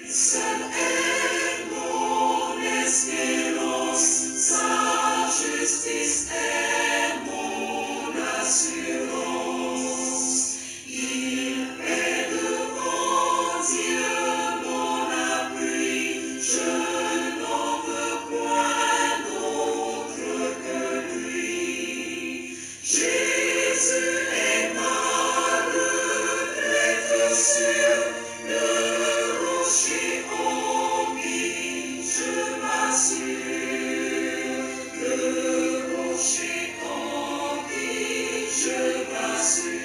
Seul est mon espérance, sa justice est mon assurance. Il est devant Dieu mon appui, je n'en veux point d'autre que lui. Jésus est ma retraite sûre, le rocher en qui je m'assure, le rocher en qui je m'assure.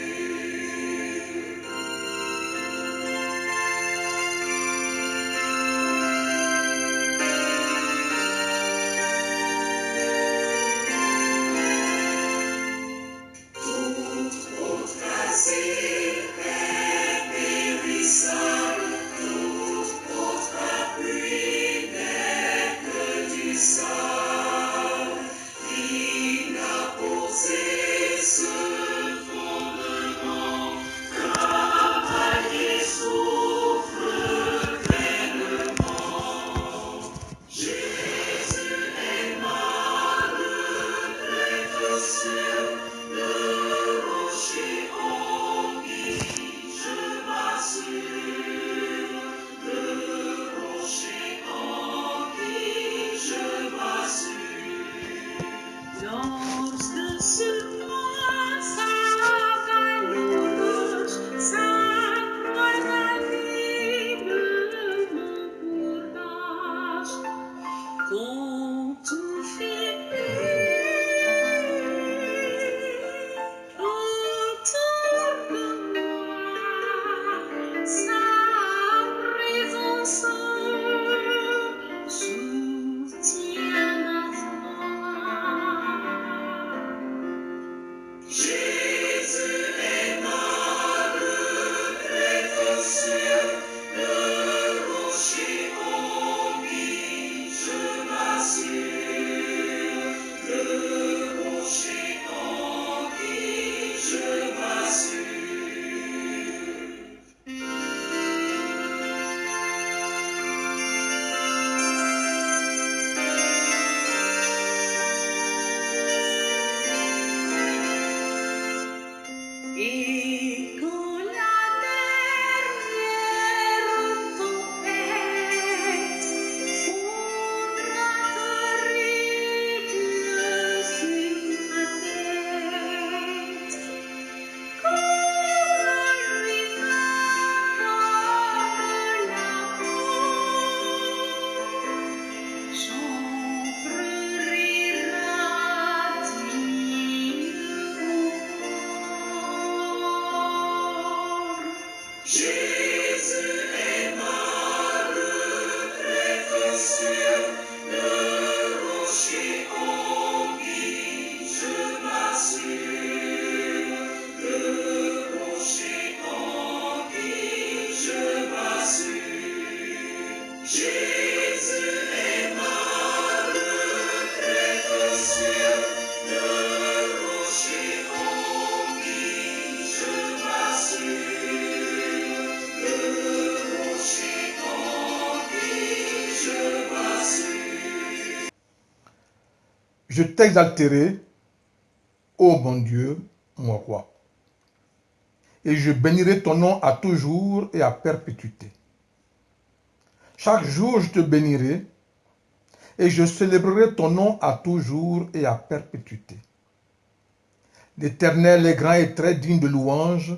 Toute autre asile est périssable, toute autre appui n'est que du sable. Il n'a posé ce fondement, travaille et souffre pleinement. Jésus est ma retraite sûre, le rocher en qui je m'assure, le rocher en qui je m'assure. Lorsque sur moi sa valeureuse, sa croix d'anime m'encourage, quand tout autour de moi, sa présence soutient ma foi. Jésus est ma retraite sûre, le rocher en qui je m'assure, le rocher en qui je m'assure. Et quand la dernière tempête fondra terrible sur ma tête, comme lui m'accorde la j'en pleurerai Jésus est ma retraite sûre, le rocher en qui je m'assure, le rocher en qui je m'assure. Jésus est ma retraite sûre, le rocher en qui je m'assure, le rocher en qui je m'assure. Je t'exalterai, ô mon Dieu, mon roi, et je bénirai ton nom à toujours et à perpétuité. Chaque jour je te bénirai, et je célébrerai ton nom à toujours et à perpétuité. L'Éternel est grand et très digne de louange,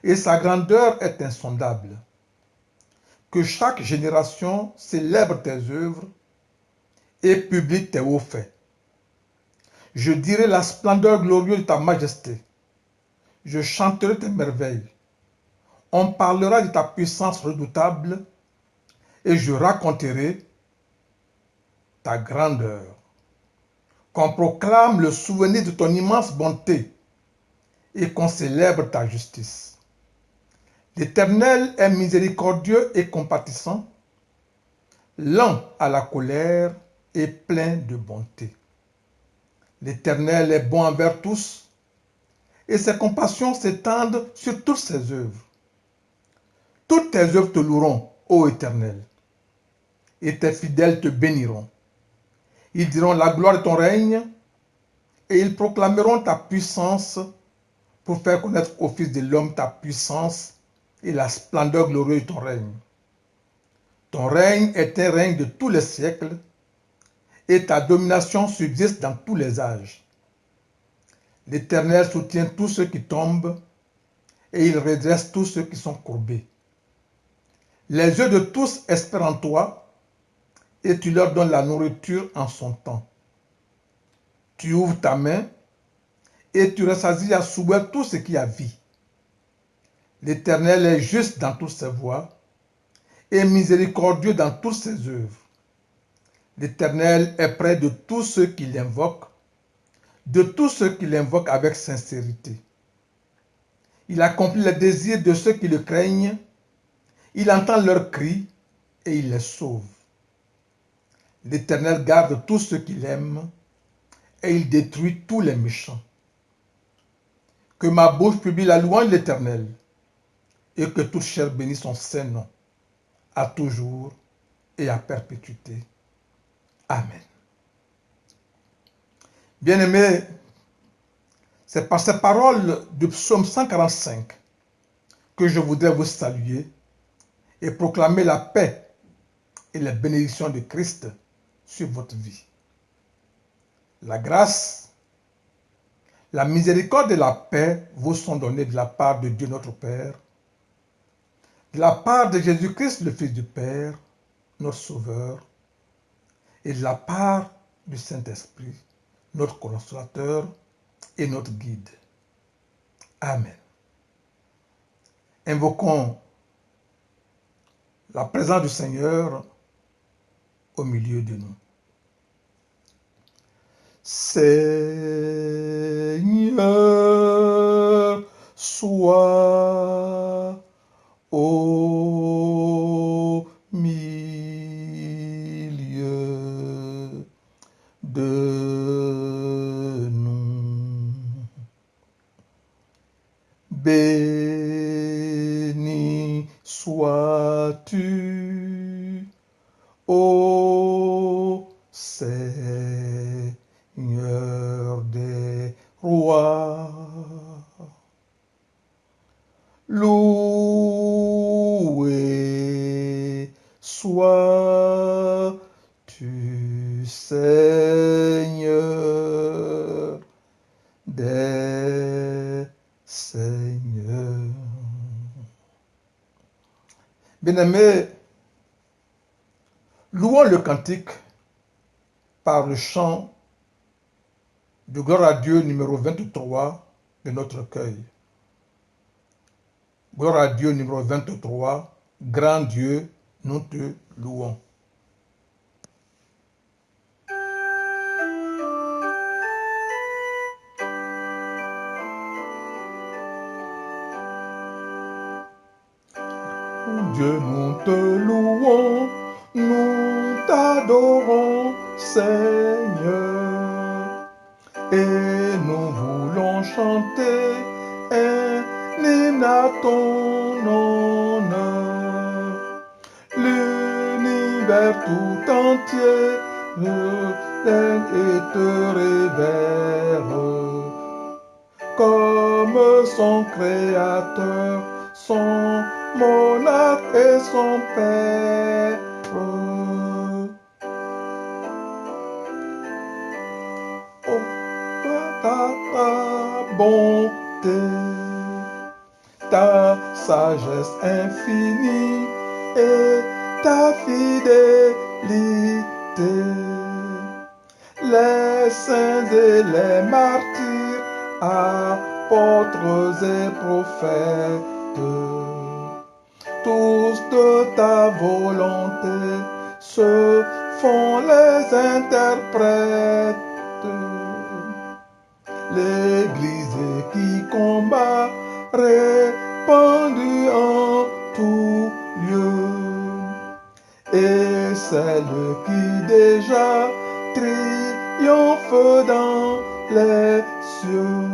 et sa grandeur est insondable. Que chaque génération célèbre tes œuvres et publie tes hauts faits. Je dirai la splendeur glorieuse de ta majesté. Je chanterai tes merveilles. On parlera de ta puissance redoutable et je raconterai ta grandeur. Qu'on proclame le souvenir de ton immense bonté et qu'on célèbre ta justice. L'Éternel est miséricordieux et compatissant, lent à la colère et plein de bonté. L'Éternel est bon envers tous, et ses compassions s'étendent sur toutes ses œuvres. Toutes tes œuvres te loueront, ô Éternel, et tes fidèles te béniront. Ils diront la gloire de ton règne, et ils proclameront ta puissance pour faire connaître au Fils de l'homme ta puissance et la splendeur glorieuse de ton règne. Ton règne est un règne de tous les siècles, et ta domination subsiste dans tous les âges. L'Éternel soutient tous ceux qui tombent, et il redresse tous ceux qui sont courbés. Les yeux de tous espèrent en toi, et tu leur donnes la nourriture en son temps. Tu ouvres ta main, et tu rassasies à souhait tout ce qui a vie. L'Éternel est juste dans toutes ses voies, et miséricordieux dans toutes ses œuvres. L'Éternel est près de tous ceux qui l'invoquent, avec sincérité. Il accomplit les désirs de ceux qui le craignent, il entend leurs cris et il les sauve. L'Éternel garde tous ceux qui l'aiment et il détruit tous les méchants. Que ma bouche publie la louange de l'Éternel et que toute chair bénisse son saint nom, à toujours et à perpétuité. Amen. Bien-aimés, c'est par ces paroles du psaume 145 que je voudrais vous saluer et proclamer la paix et les bénédictions de Christ sur votre vie. La grâce, la miséricorde et la paix vous sont données de la part de Dieu notre Père, de la part de Jésus-Christ, le Fils du Père, notre Sauveur, et de la part du Saint-Esprit, notre consolateur et notre guide. Amen. Invoquons la présence du Seigneur au milieu de nous. Seigneur, sois au milieu de nous. Béni sois-tu, ô Seigneur des rois. Loué sois-tu, Seigneur des seigneurs. Bien-aimés, louons le cantique par le chant de gloire à Dieu numéro 23 de notre recueil. Gloire à Dieu numéro 23, grand Dieu, nous te louons. Dieu, nous te louons, nous t'adorons, Seigneur, et nous voulons chanter un hymne à ton honneur. L'univers tout entier règne et te révère comme son créateur, son monarque et son père. Oh, ta bonté, ta sagesse infinie et ta fidélité. Les saints et les martyrs, apôtres et prophètes, tous de ta volonté se font les interprètes. L'Église qui combat, répandue en tout lieu, et celle qui déjà triomphe dans les cieux.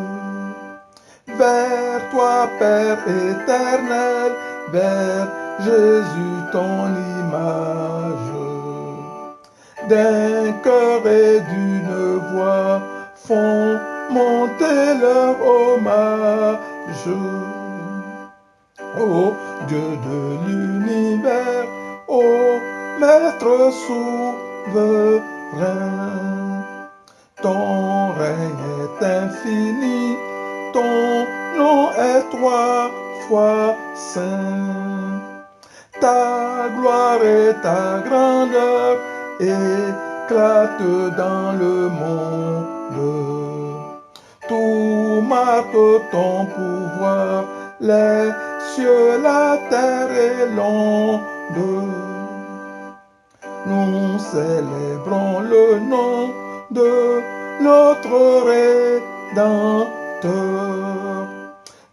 Vers toi, Père éternel, vers Jésus, ton image. D'un cœur et d'une voix font monter leur hommage. Ô Dieu de l'univers, ô Maître souverain, ton règne est infini, ton nom est 3 fois saint. Ta gloire et ta grandeur éclatent dans le monde. Tout marque ton pouvoir, les cieux, la terre et l'onde. Nous célébrons le nom de notre Rédempteur.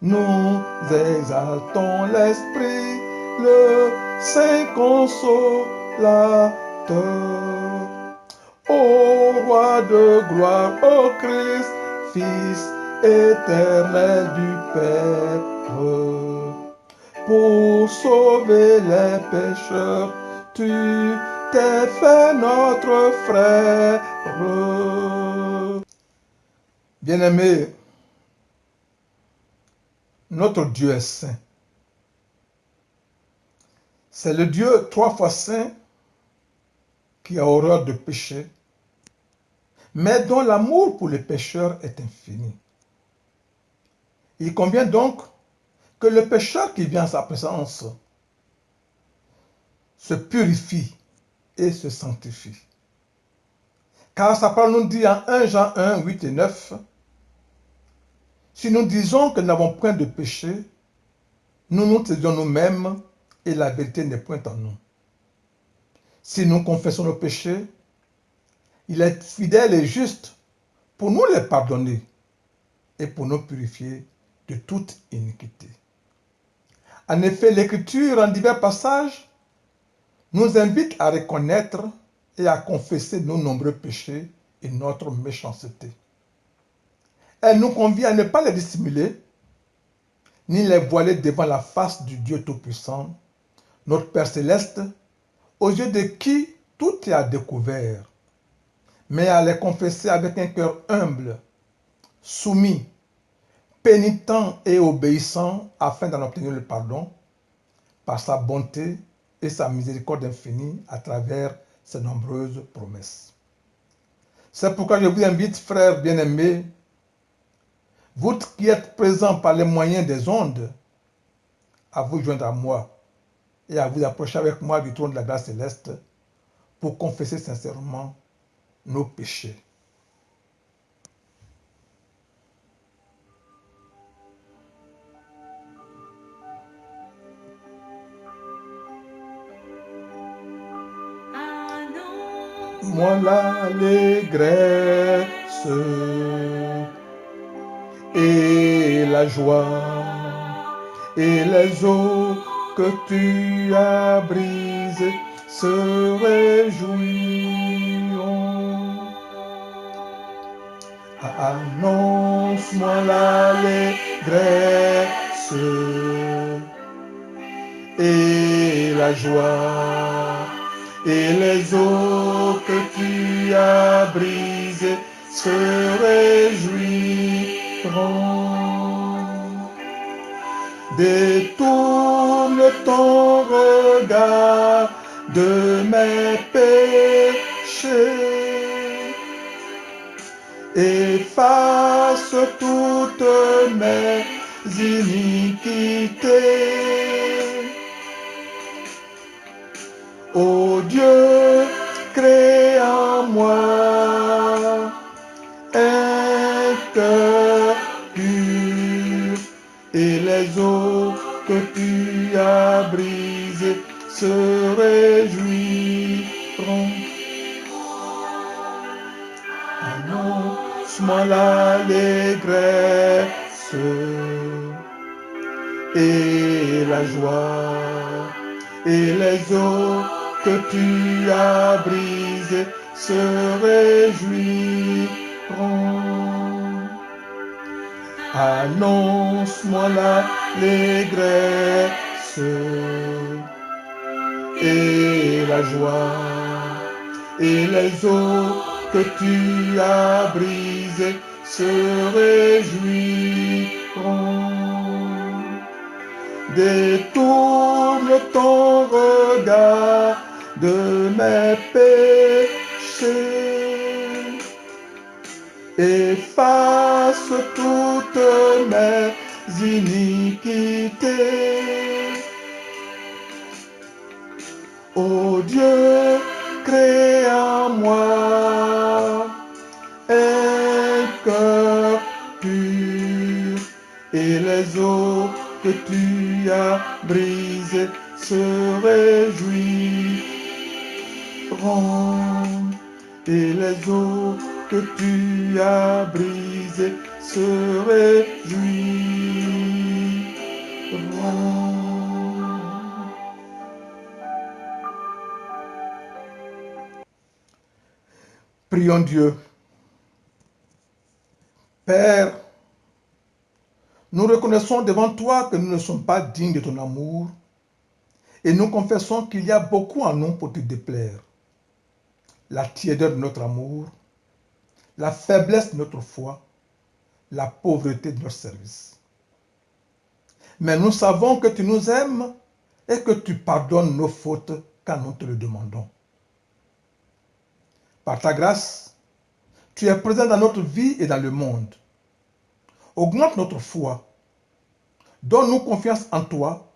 Nous exaltons l'Esprit, le Saint Consolateur. Ô Roi de gloire, ô Christ, Fils éternel du Père, pour sauver les pécheurs, tu t'es fait notre frère. Bien-aimé, notre Dieu est saint. C'est le Dieu 3 fois saint qui a horreur de péché, mais dont l'amour pour les pécheurs est infini. Il convient donc que le pécheur qui vient à sa présence se purifie et se sanctifie. Car sa parole nous dit en 1 Jean 1, 8 et 9, si nous disons que nous n'avons point de péché, nous nous trahissons nous-mêmes et la vérité n'est point en nous. Si nous confessons nos péchés, il est fidèle et juste pour nous les pardonner et pour nous purifier de toute iniquité. En effet, l'Écriture, en divers passages, nous invite à reconnaître et à confesser nos nombreux péchés et notre méchanceté. Elle nous convie à ne pas les dissimuler, ni les voiler devant la face du Dieu Tout-Puissant, notre Père Céleste, aux yeux de qui tout est à découvert, mais à les confesser avec un cœur humble, soumis, pénitent et obéissant, afin d'en obtenir le pardon par sa bonté et sa miséricorde infinie à travers ses nombreuses promesses. C'est pourquoi je vous invite, frères bien-aimés, vous qui êtes présents par les moyens des ondes, à vous joindre à moi et à vous approcher avec moi du trône de la grâce céleste pour confesser sincèrement nos péchés. Moi l'allégresse et la joie et les eaux que tu as brisées se réjouiront. Annonce-moi l'allégresse et la joie et les eaux que tu as brisées se réjouiront. Détourne ton regard de mes péchés, efface toutes mes iniquités. Ô Dieu, crée en moi un cœur pur, et les eaux que tu as brisées se réjouiront. Annonce-moi l'allégresse et la joie, et les eaux que tu as brisées se réjouiront. Annonce-moi l'allégresse et la joie, et les eaux que tu as brisées se réjouiront. Détourne ton regard de mes péchés, efface toutes mes iniquités. Ô Dieu, crée en moi un cœur pur, et les eaux que tu as brisées se réjouiront, et les eaux que tu as brisées se réjouiront. Prions Dieu. Père, nous reconnaissons devant toi que nous ne sommes pas dignes de ton amour et nous confessons qu'il y a beaucoup en nous pour te déplaire. La tiédeur de notre amour, la faiblesse de notre foi, la pauvreté de notre service. Mais nous savons que tu nous aimes et que tu pardonnes nos fautes quand nous te le demandons. Par ta grâce, tu es présent dans notre vie et dans le monde. Augmente notre foi. Donne-nous confiance en toi.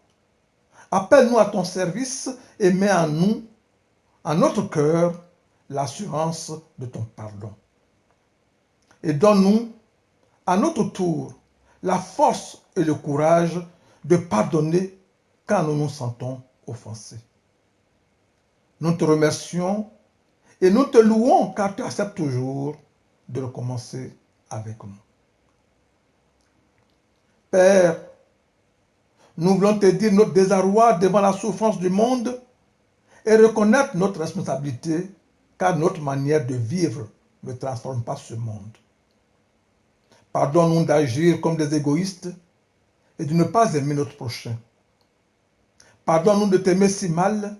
Appelle-nous à ton service et mets en nous, en notre cœur, l'assurance de ton pardon. Et donne-nous, à notre tour, la force et le courage de pardonner quand nous nous sentons offensés. Nous te remercions et nous te louons car tu acceptes toujours de recommencer avec nous. Père, nous voulons te dire notre désarroi devant la souffrance du monde et reconnaître notre responsabilité car notre manière de vivre ne transforme pas ce monde. Pardonne-nous d'agir comme des égoïstes et de ne pas aimer notre prochain. Pardonne-nous de t'aimer si mal,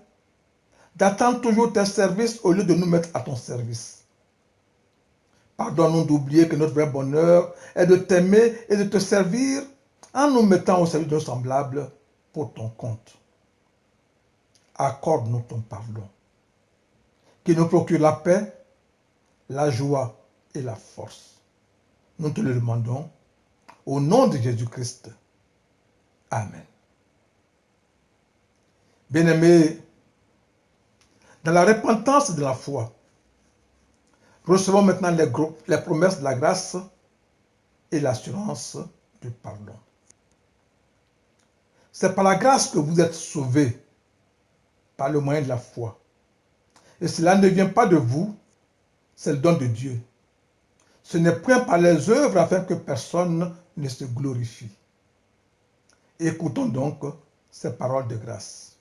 d'attendre toujours tes services au lieu de nous mettre à ton service. Pardonne-nous d'oublier que notre vrai bonheur est de t'aimer et de te servir en nous mettant au service de nos semblables pour ton compte. Accorde-nous ton pardon, qui nous procure la paix, la joie et la force. Nous te le demandons au nom de Jésus-Christ. Amen. Bien-aimés, dans la repentance de la foi, recevons maintenant les promesses de la grâce et l'assurance du pardon. C'est par la grâce que vous êtes sauvés, par le moyen de la foi. Et cela ne vient pas de vous, c'est le don de Dieu. Ce n'est point par les œuvres afin que personne ne se glorifie. Écoutons donc ces paroles de grâce.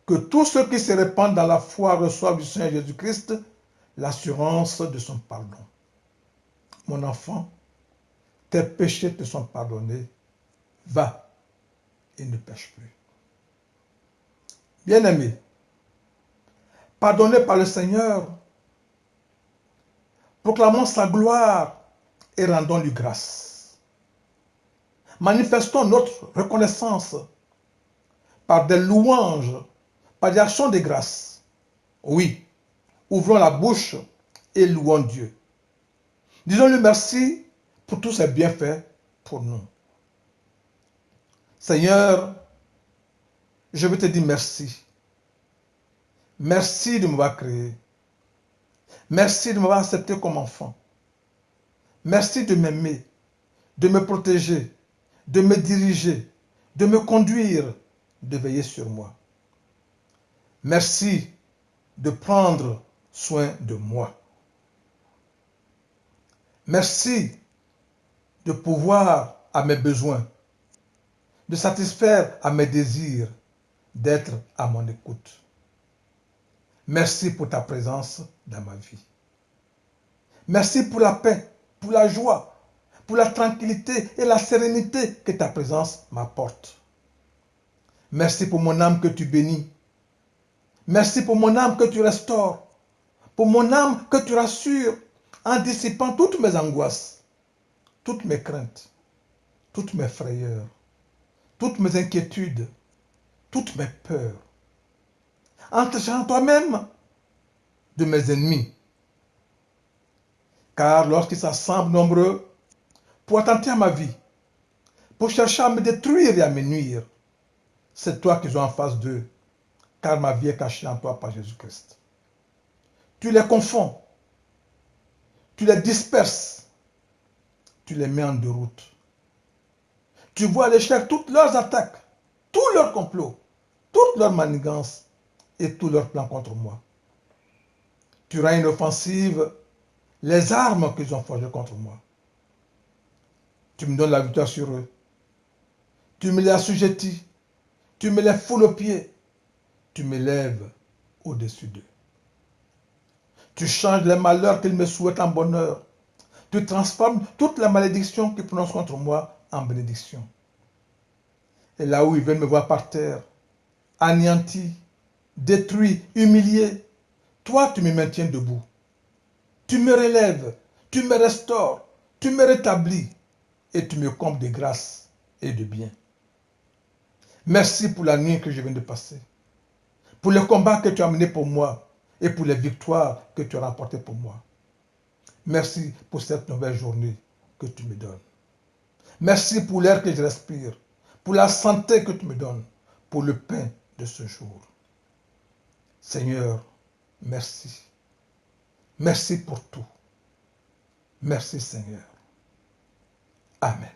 Que tous ceux qui se répandent dans la foi reçoivent du Seigneur Jésus-Christ l'assurance de son pardon. Mon enfant, tes péchés te sont pardonnés. Va et ne pêche plus. Bien-aimés, pardonnés par le Seigneur, proclamons sa gloire et rendons-lui grâce. Manifestons notre reconnaissance par des louanges, par des actions de grâce. Oui, ouvrons la bouche et louons Dieu. Disons-lui merci pour tous ses bienfaits pour nous. Seigneur, je veux te dire merci. Merci de m'avoir créé. Merci de m'avoir accepté comme enfant. Merci de m'aimer, de me protéger, de me diriger, de me conduire, de veiller sur moi. Merci de prendre soin de moi. Merci de pouvoir à mes besoins, de satisfaire à mes désirs, d'être à mon écoute. Merci pour ta présence dans ma vie. Merci pour la paix, pour la joie, pour la tranquillité et la sérénité que ta présence m'apporte. Merci pour mon âme que tu bénis. Merci pour mon âme que tu restaures, pour mon âme que tu rassures en dissipant toutes mes angoisses, toutes mes craintes, toutes mes frayeurs, toutes mes inquiétudes, toutes mes peurs, en te chargeant toi-même de mes ennemis. Car lorsqu'ils s'assemblent nombreux pour attenter à ma vie, pour chercher à me détruire et à me nuire, c'est toi qu'ils ont en face d'eux, car ma vie est cachée en toi par Jésus-Christ. Tu les confonds, tu les disperses, tu les mets en déroute. Tu vois à l'échec toutes leurs attaques, tous leurs complots, toutes leurs manigances et tous leurs plans contre moi. Tu rends inoffensive les armes qu'ils ont forgées contre moi. Tu me donnes la victoire sur eux. Tu me les assujettis. Tu me les foules aux pieds. Tu m'élèves au-dessus d'eux. Tu changes les malheurs qu'ils me souhaitent en bonheur. Tu transformes toute la malédiction qu'ils prononcent contre moi en bénédiction. Et là où ils veulent me voir par terre, anéanti, détruit, humilié, toi tu me maintiens debout. Tu me relèves, tu me restaures, tu me rétablis et tu me combles de grâce et de bien. Merci pour la nuit que je viens de passer, pour le combat que tu as mené pour moi et pour les victoires que tu as remportées pour moi. Merci pour cette nouvelle journée que tu me donnes. Merci pour l'air que je respire, pour la santé que tu me donnes, pour le pain de ce jour. Seigneur, merci. Merci pour tout. Merci Seigneur. Amen.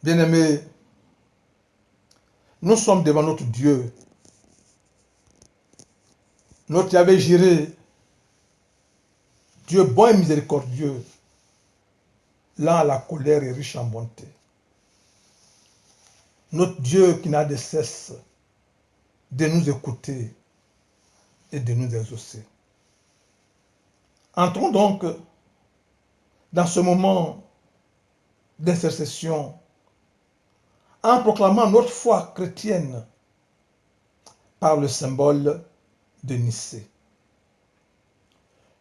Bien-aimés, nous sommes devant notre Dieu, notre Yahvé Jireh, Dieu bon et miséricordieux, lent à la colère et riche en bonté. Notre Dieu qui n'a de cesse de nous écouter et de nous exaucer. Entrons donc dans ce moment d'intercession en proclamant notre foi chrétienne par le symbole de Nicée.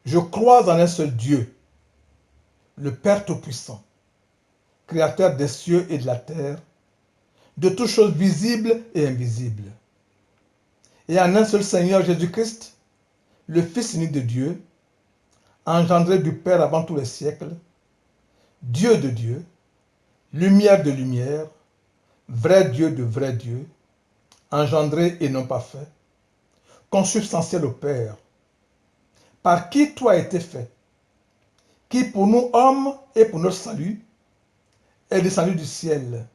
Je crois en un seul Dieu, le Père Tout-Puissant, Créateur des cieux et de la terre, de toutes choses visibles et invisibles, et en un seul Seigneur Jésus-Christ, le Fils unique de Dieu, engendré du Père avant tous les siècles, Dieu de Dieu, lumière de lumière, vrai Dieu de vrai Dieu, engendré et non pas fait, consubstantiel au Père, par qui tout a été fait, qui pour nous hommes et pour notre salut est descendu du ciel,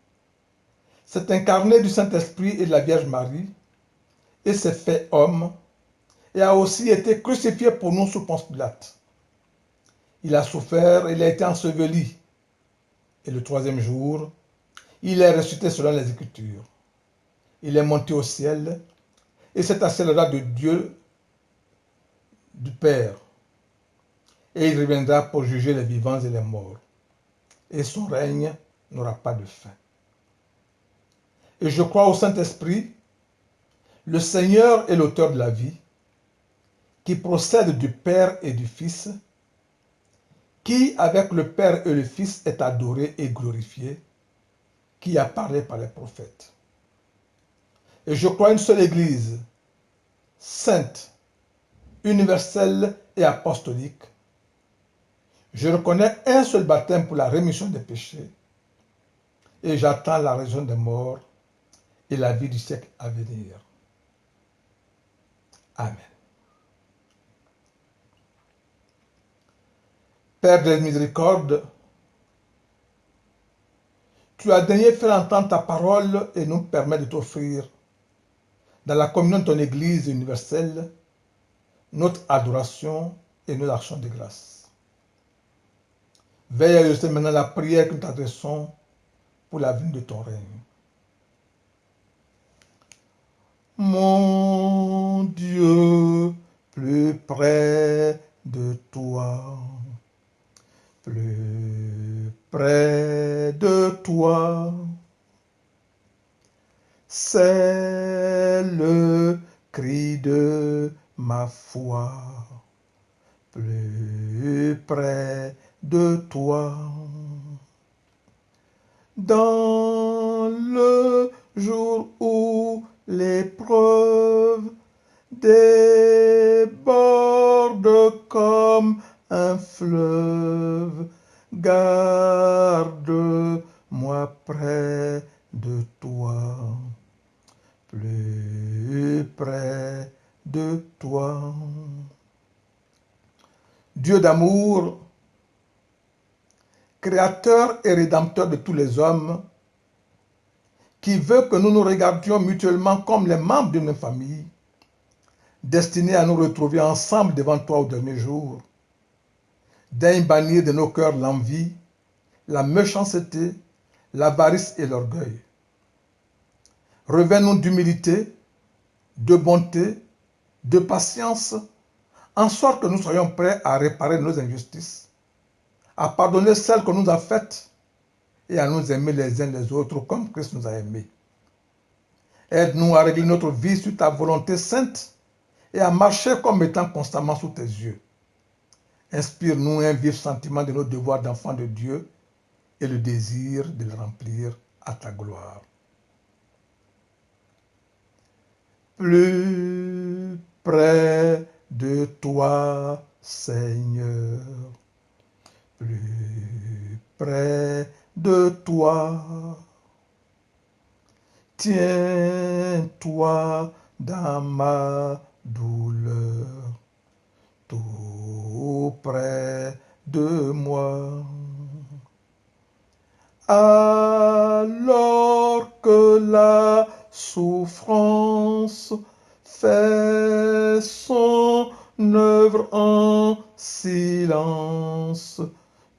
s'est incarné du Saint-Esprit et de la Vierge Marie, et s'est fait homme, et a aussi été crucifié pour nous sous Ponce Pilate. Il a souffert, il a été enseveli, et le troisième jour, il est ressuscité selon les Écritures. Il est monté au ciel, et s'est assis à la droite de Dieu, du Père, et il reviendra pour juger les vivants et les morts, et son règne n'aura pas de fin. Et je crois au Saint-Esprit, le Seigneur et l'auteur de la vie, qui procède du Père et du Fils, qui, avec le Père et le Fils, est adoré et glorifié, qui apparaît par les prophètes. Et je crois une seule Église, sainte, universelle et apostolique. Je reconnais un seul baptême pour la rémission des péchés, et j'attends la résurrection des morts et la vie du siècle à venir. Amen. Père de miséricorde, tu as daigné faire entendre ta parole et nous permettre de t'offrir, dans la communion de ton Église universelle, notre adoration et nos actions de grâce. Veille à exaucer maintenant la prière que nous t'adressons pour la venue de ton règne. Mon Dieu, plus près de toi, plus près de toi, c'est le cri de ma foi. Plus près de toi. Dans le jour où l'épreuve déborde comme un fleuve, garde-moi près de toi, plus près de toi. Dieu d'amour, créateur et rédempteur de tous les hommes, qui veut que nous nous regardions mutuellement comme les membres d'une famille, destinés à nous retrouver ensemble devant toi au dernier jour, daigne bannir de nos cœurs l'envie, la méchanceté, l'avarice et l'orgueil. Revêt-nous d'humilité, de bonté, de patience, en sorte que nous soyons prêts à réparer nos injustices, à pardonner celles qu'on nous a faites et à nous aimer les uns les autres comme Christ nous a aimés. Aide-nous à régler notre vie sur ta volonté sainte et à marcher comme étant constamment sous tes yeux. Inspire-nous un vif sentiment de nos devoirs d'enfants de Dieu et le désir de le remplir à ta gloire. Plus près de toi, Seigneur, plus près de toi. Tiens-toi dans ma douleur, tout près de moi. Alors que la souffrance fait son œuvre en silence,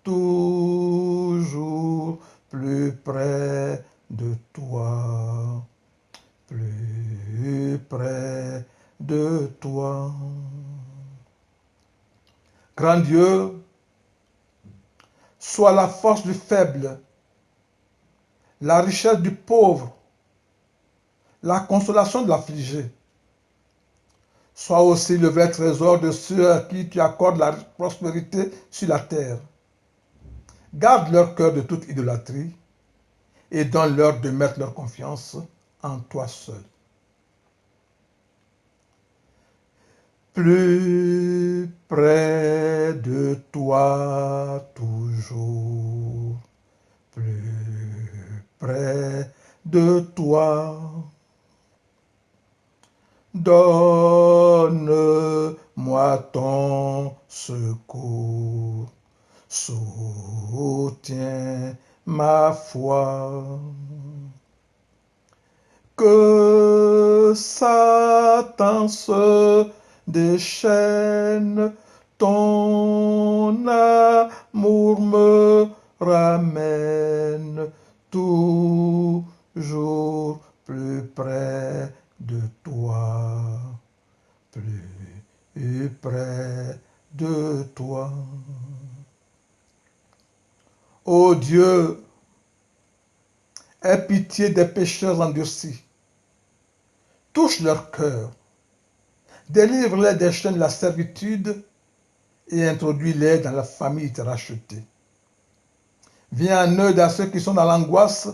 toujours plus près de toi, plus près de toi. Grand Dieu, sois la force du faible, la richesse du pauvre, la consolation de l'affligé. Sois aussi le vrai trésor de ceux à qui tu accordes la prospérité sur la terre. Garde leur cœur de toute idolâtrie et donne-leur de mettre leur confiance en toi seul. Plus près de toi toujours, plus près de toi. Donne-moi ton secours, soutiens ma foi. Que Satan se déchaîne, ton amour me ramène toujours plus près de toi, plus près de toi. Ô Dieu, aie pitié des pécheurs endurcis. Touche leur cœur, délivre-les des chaînes de la servitude et introduis-les dans la famille rachetée. Viens en aide à ceux qui sont dans l'angoisse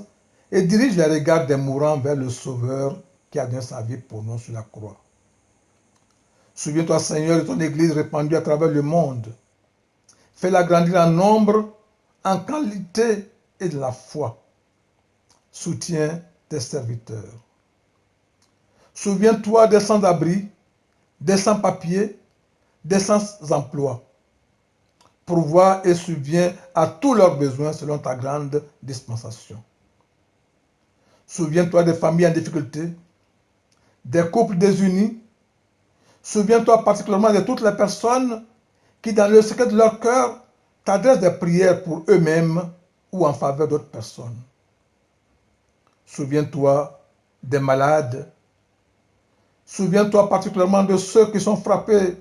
et dirige les regards des mourants vers le Sauveur qui a donné sa vie pour nous sur la croix. Souviens-toi, Seigneur, de ton Église répandue à travers le monde. Fais-la grandir en nombre, en qualité et de la foi. Soutiens tes serviteurs. Souviens-toi des sans-abri, des sans-papiers, des sans-emploi. Pourvois et subviens à tous leurs besoins selon ta grande dispensation. Souviens-toi des familles en difficulté, des couples désunis. Souviens-toi particulièrement de toutes les personnes qui, dans le secret de leur cœur, t'adressent des prières pour eux-mêmes ou en faveur d'autres personnes. Souviens-toi des malades. Souviens-toi particulièrement de ceux qui sont frappés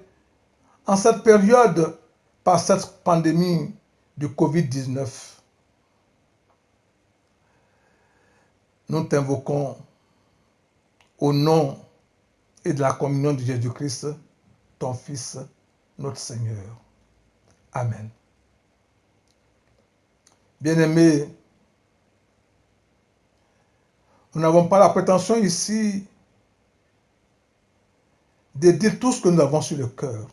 en cette période par cette pandémie du Covid-19. Nous t'invoquons au nom et de la communion de Jésus-Christ, ton Fils, notre Seigneur. Amen. Bien-aimés, nous n'avons pas la prétention ici de dire tout ce que nous avons sur le cœur.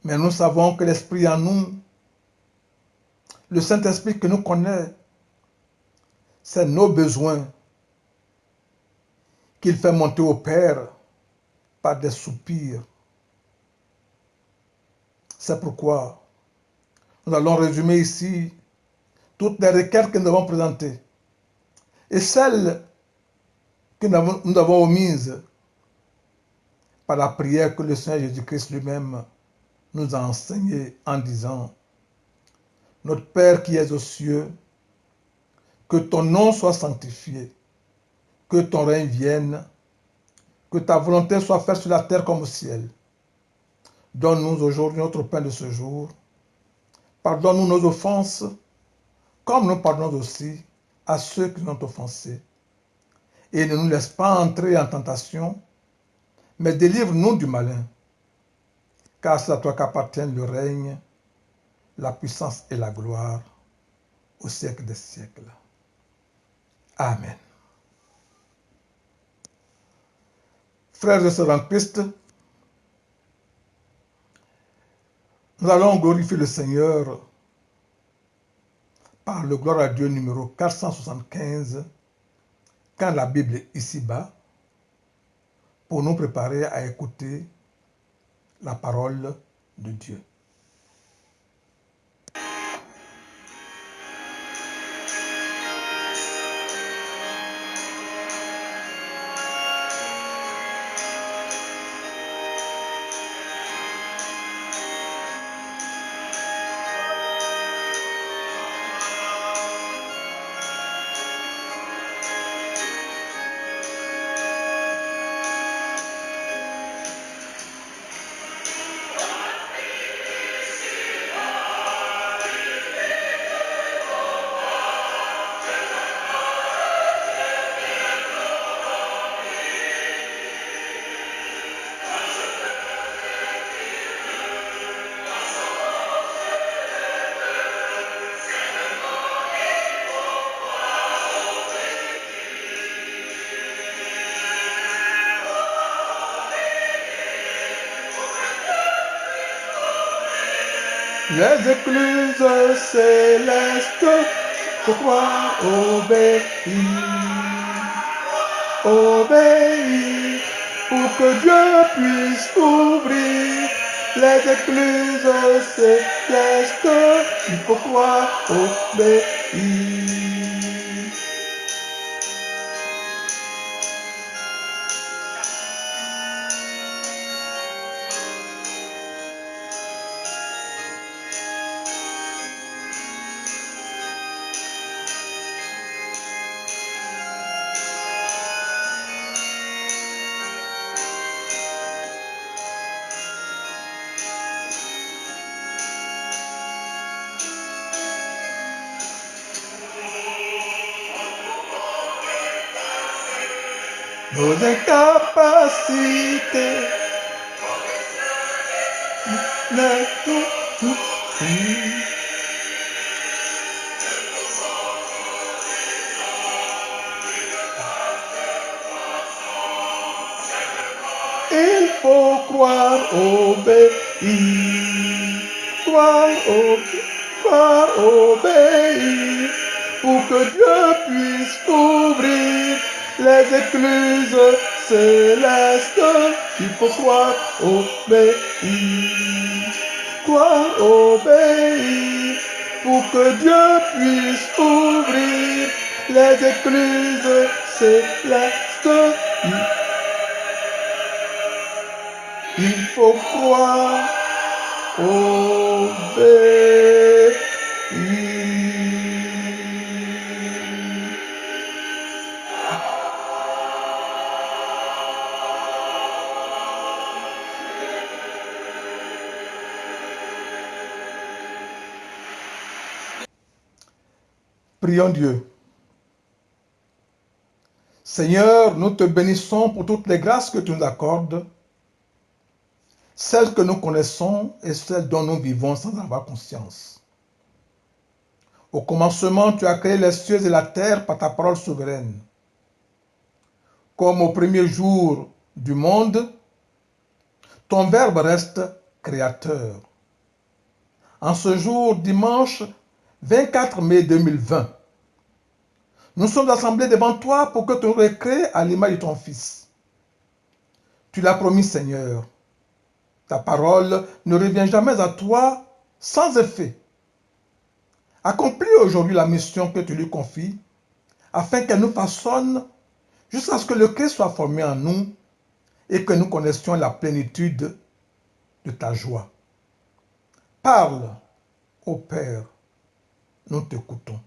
Mais nous savons que l'Esprit en nous, le Saint-Esprit que nous connaît, c'est nos besoins qu'il fait monter au Père par des soupirs. C'est pourquoi nous allons résumer ici toutes les requêtes que nous avons présentées et celles que nous avons omises par la prière que le Seigneur Jésus-Christ lui-même nous a enseignée en disant: Notre Père qui es aux cieux, que ton nom soit sanctifié, que ton règne vienne, que ta volonté soit faite sur la terre comme au ciel. Donne-nous aujourd'hui notre pain de ce jour. Pardonne-nous nos offenses, comme nous pardonnons aussi à ceux qui nous ont offensés. Et ne nous laisse pas entrer en tentation, mais délivre-nous du malin. Car c'est à toi qu'appartiennent le règne, la puissance et la gloire au siècle des siècles. Amen. Frères et sœurs en Christ, nous allons glorifier le Seigneur par le gloire à Dieu numéro 475, quand la Bible est ici-bas, pour nous préparer à écouter la parole de Dieu. Les écluses célestes, pourquoi obéir, obéir, pour que Dieu puisse ouvrir les écluses célestes, il faut croire, obéir. Nos incapacités, il faut croire, obéir, croire, obéir, pour que Dieu puisse ouvrir les écluses célestes, il faut croire, obéir, pour que Dieu puisse ouvrir les écluses célestes. Il faut croire, obéir. Prions Dieu. Seigneur, nous te bénissons pour toutes les grâces que tu nous accordes, celles que nous connaissons et celles dont nous vivons sans avoir conscience. Au commencement, tu as créé les cieux et la terre par ta parole souveraine. Comme au premier jour du monde, ton Verbe reste créateur. En ce jour, dimanche 24 mai 2020, nous sommes assemblés devant toi pour que tu nous recrées à l'image de ton Fils. Tu l'as promis, Seigneur. Ta parole ne revient jamais à toi sans effet. Accomplis aujourd'hui la mission que tu lui confies, afin qu'elle nous façonne jusqu'à ce que le Christ soit formé en nous et que nous connaissions la plénitude de ta joie. Parle, ô Père, nous t'écoutons.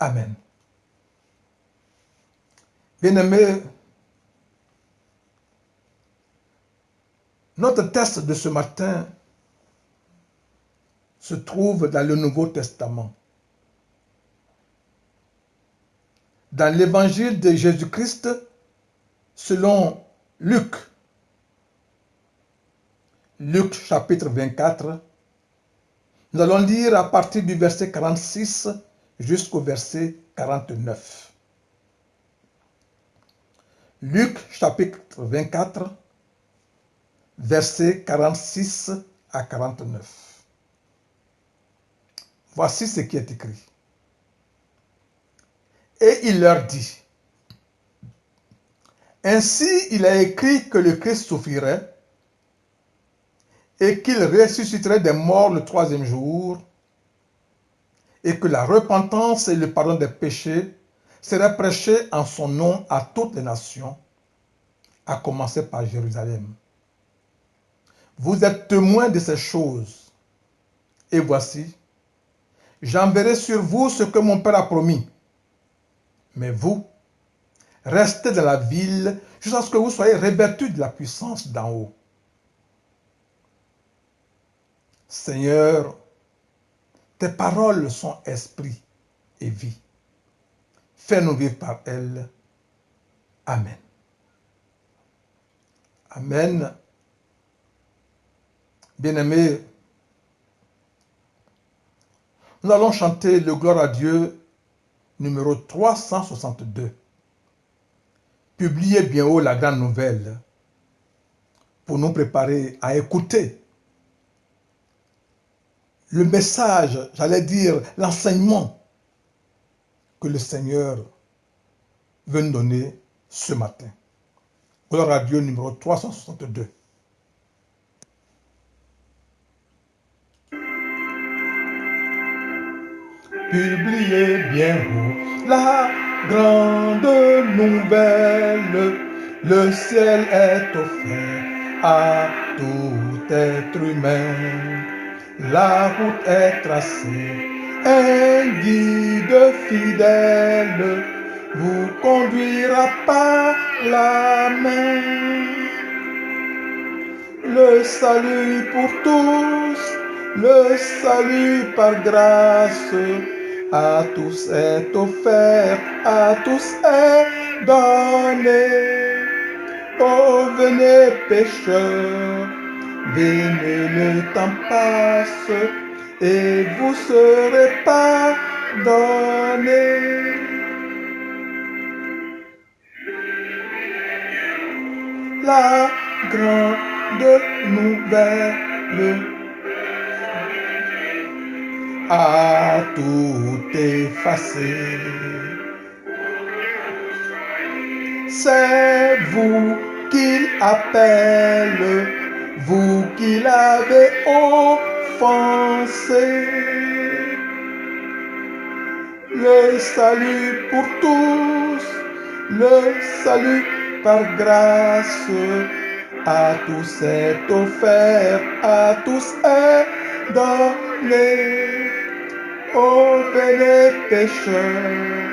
Amen. Bien-aimés, notre texte de ce matin se trouve dans le Nouveau Testament. Dans l'évangile de Jésus-Christ selon Luc. Luc chapitre 24. Nous allons lire à partir du verset 46 jusqu'au verset 49. Luc chapitre 24, versets 46 à 49. Voici ce qui est écrit. Et il leur dit, ainsi il a écrit que le Christ souffrirait et qu'il ressusciterait des morts le troisième jour et que la repentance et le pardon des péchés seraient prêchés en son nom à toutes les nations, à commencer par Jérusalem. Vous êtes témoins de ces choses. Et voici, j'enverrai sur vous ce que mon Père a promis. Mais vous, restez dans la ville jusqu'à ce que vous soyez revêtus de la puissance d'en haut. Seigneur, tes paroles sont esprit et vie. Fais-nous vivre par elles. Amen. Amen. Bien-aimés, nous allons chanter le Gloire à Dieu numéro 362. Publiez bien haut la grande nouvelle pour nous préparer à écouter le message, j'allais dire l'enseignement que le Seigneur veut nous donner ce matin. Gloire à Dieu numéro 362. Publiez bien haut la grande nouvelle, le ciel est offert à tout être humain. La route est tracée, un guide fidèle vous conduira par la main. Le salut pour tous, le salut par grâce, à tous est offert, à tous est donné. Oh, venez pécheurs, venez, le temps passe, et vous serez pardonnés. La grande nouvelle a tout effacé. C'est vous qu'il appelle, vous qui l'avez offensé. Le salut pour tous, le salut par grâce, à tous est offert, à tous est donné. Oh, venez pécheurs,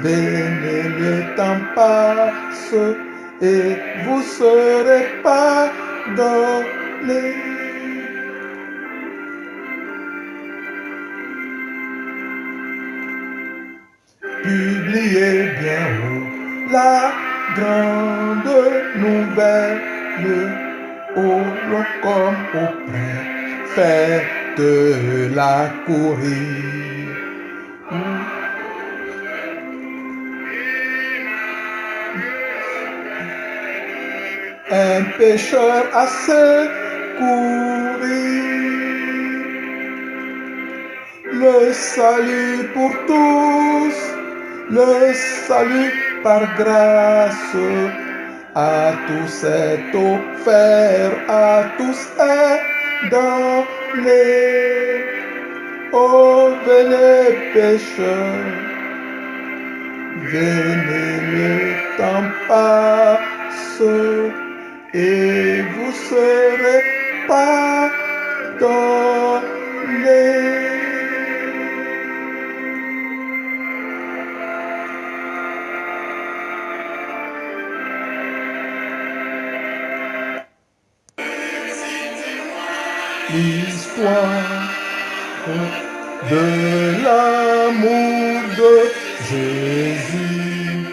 venez, le temps passe, et vous serez pardonnés. Publiez publiez bien haut la grande nouvelle, au long comme au près, faites-la courir. Un pécheur a secouru, le salut pour tous, le salut par grâce, à tous est offert, à tous est donné. Oh, venez pécheurs, venez, le temps passe, et vous serez pardonnés. L'histoire de l'amour de Jésus.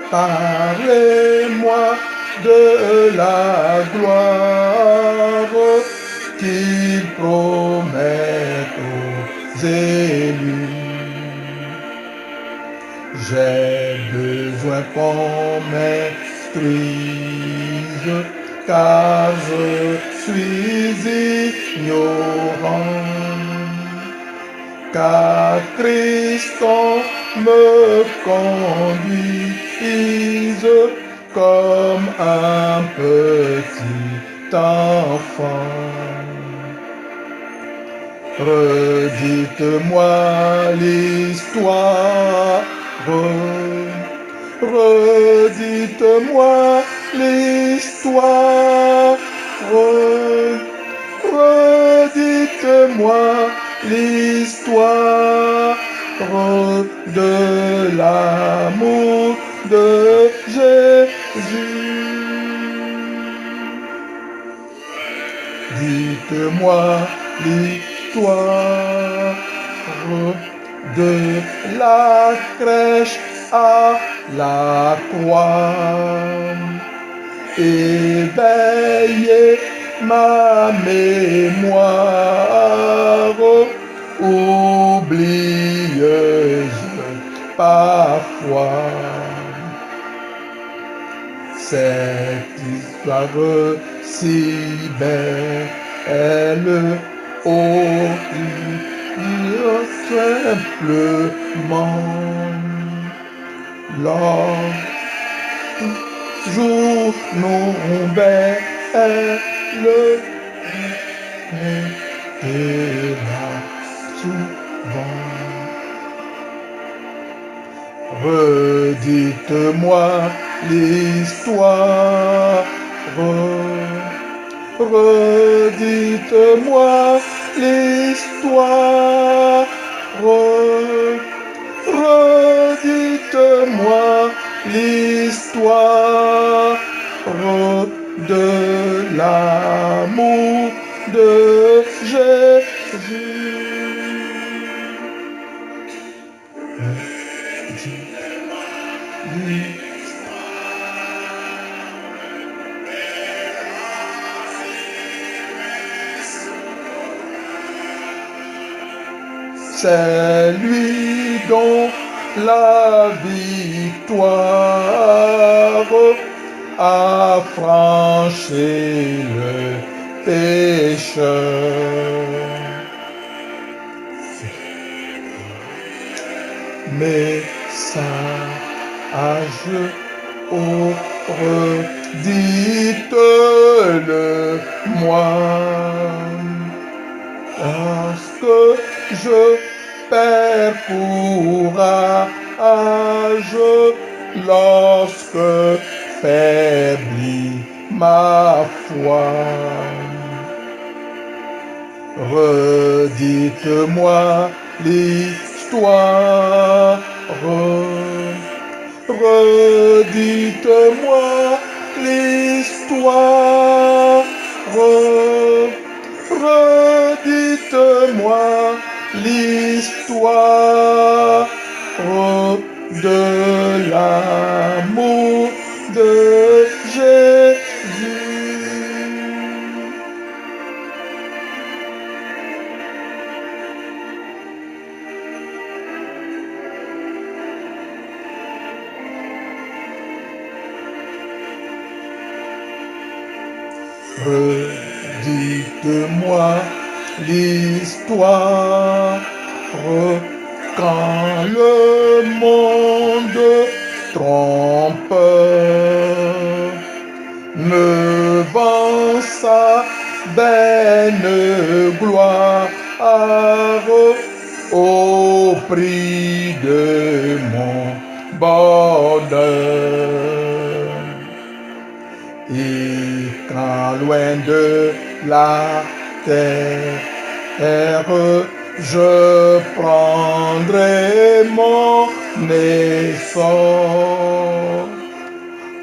Parlez-moi de la gloire qu'il promet aux élus. J'ai besoin qu'on m'instruise, car je suis ignorant. Car Christ me conduise comme un petit enfant. Redites-moi l'histoire, redites-moi l'histoire, redites-moi l'histoire de l'amour de Jésus. Dites-moi l'histoire de la crèche à la croix. Éveillez ma mémoire, oublieuse parfois. Cette histoire si belle, oh, simplement, jour nouvelle, et là souvent. Redites-moi l'histoire, redites-moi l'histoire, redites-moi l'histoire de l'amour de Jésus. C'est lui dont la victoire a franchi le pécheur. Message, oh, redites-le-moi, parce que je perds courage lorsque faiblit ma foi. Redites-moi l'histoire, redites-moi l'histoire, redites-moi l'histoire de l'amour de Jésus. Redites-moi l'histoire quand le monde trompe, me vend sa vaine gloire au prix de mon bonheur. Et quand loin de la terre, je prendrai mon essor,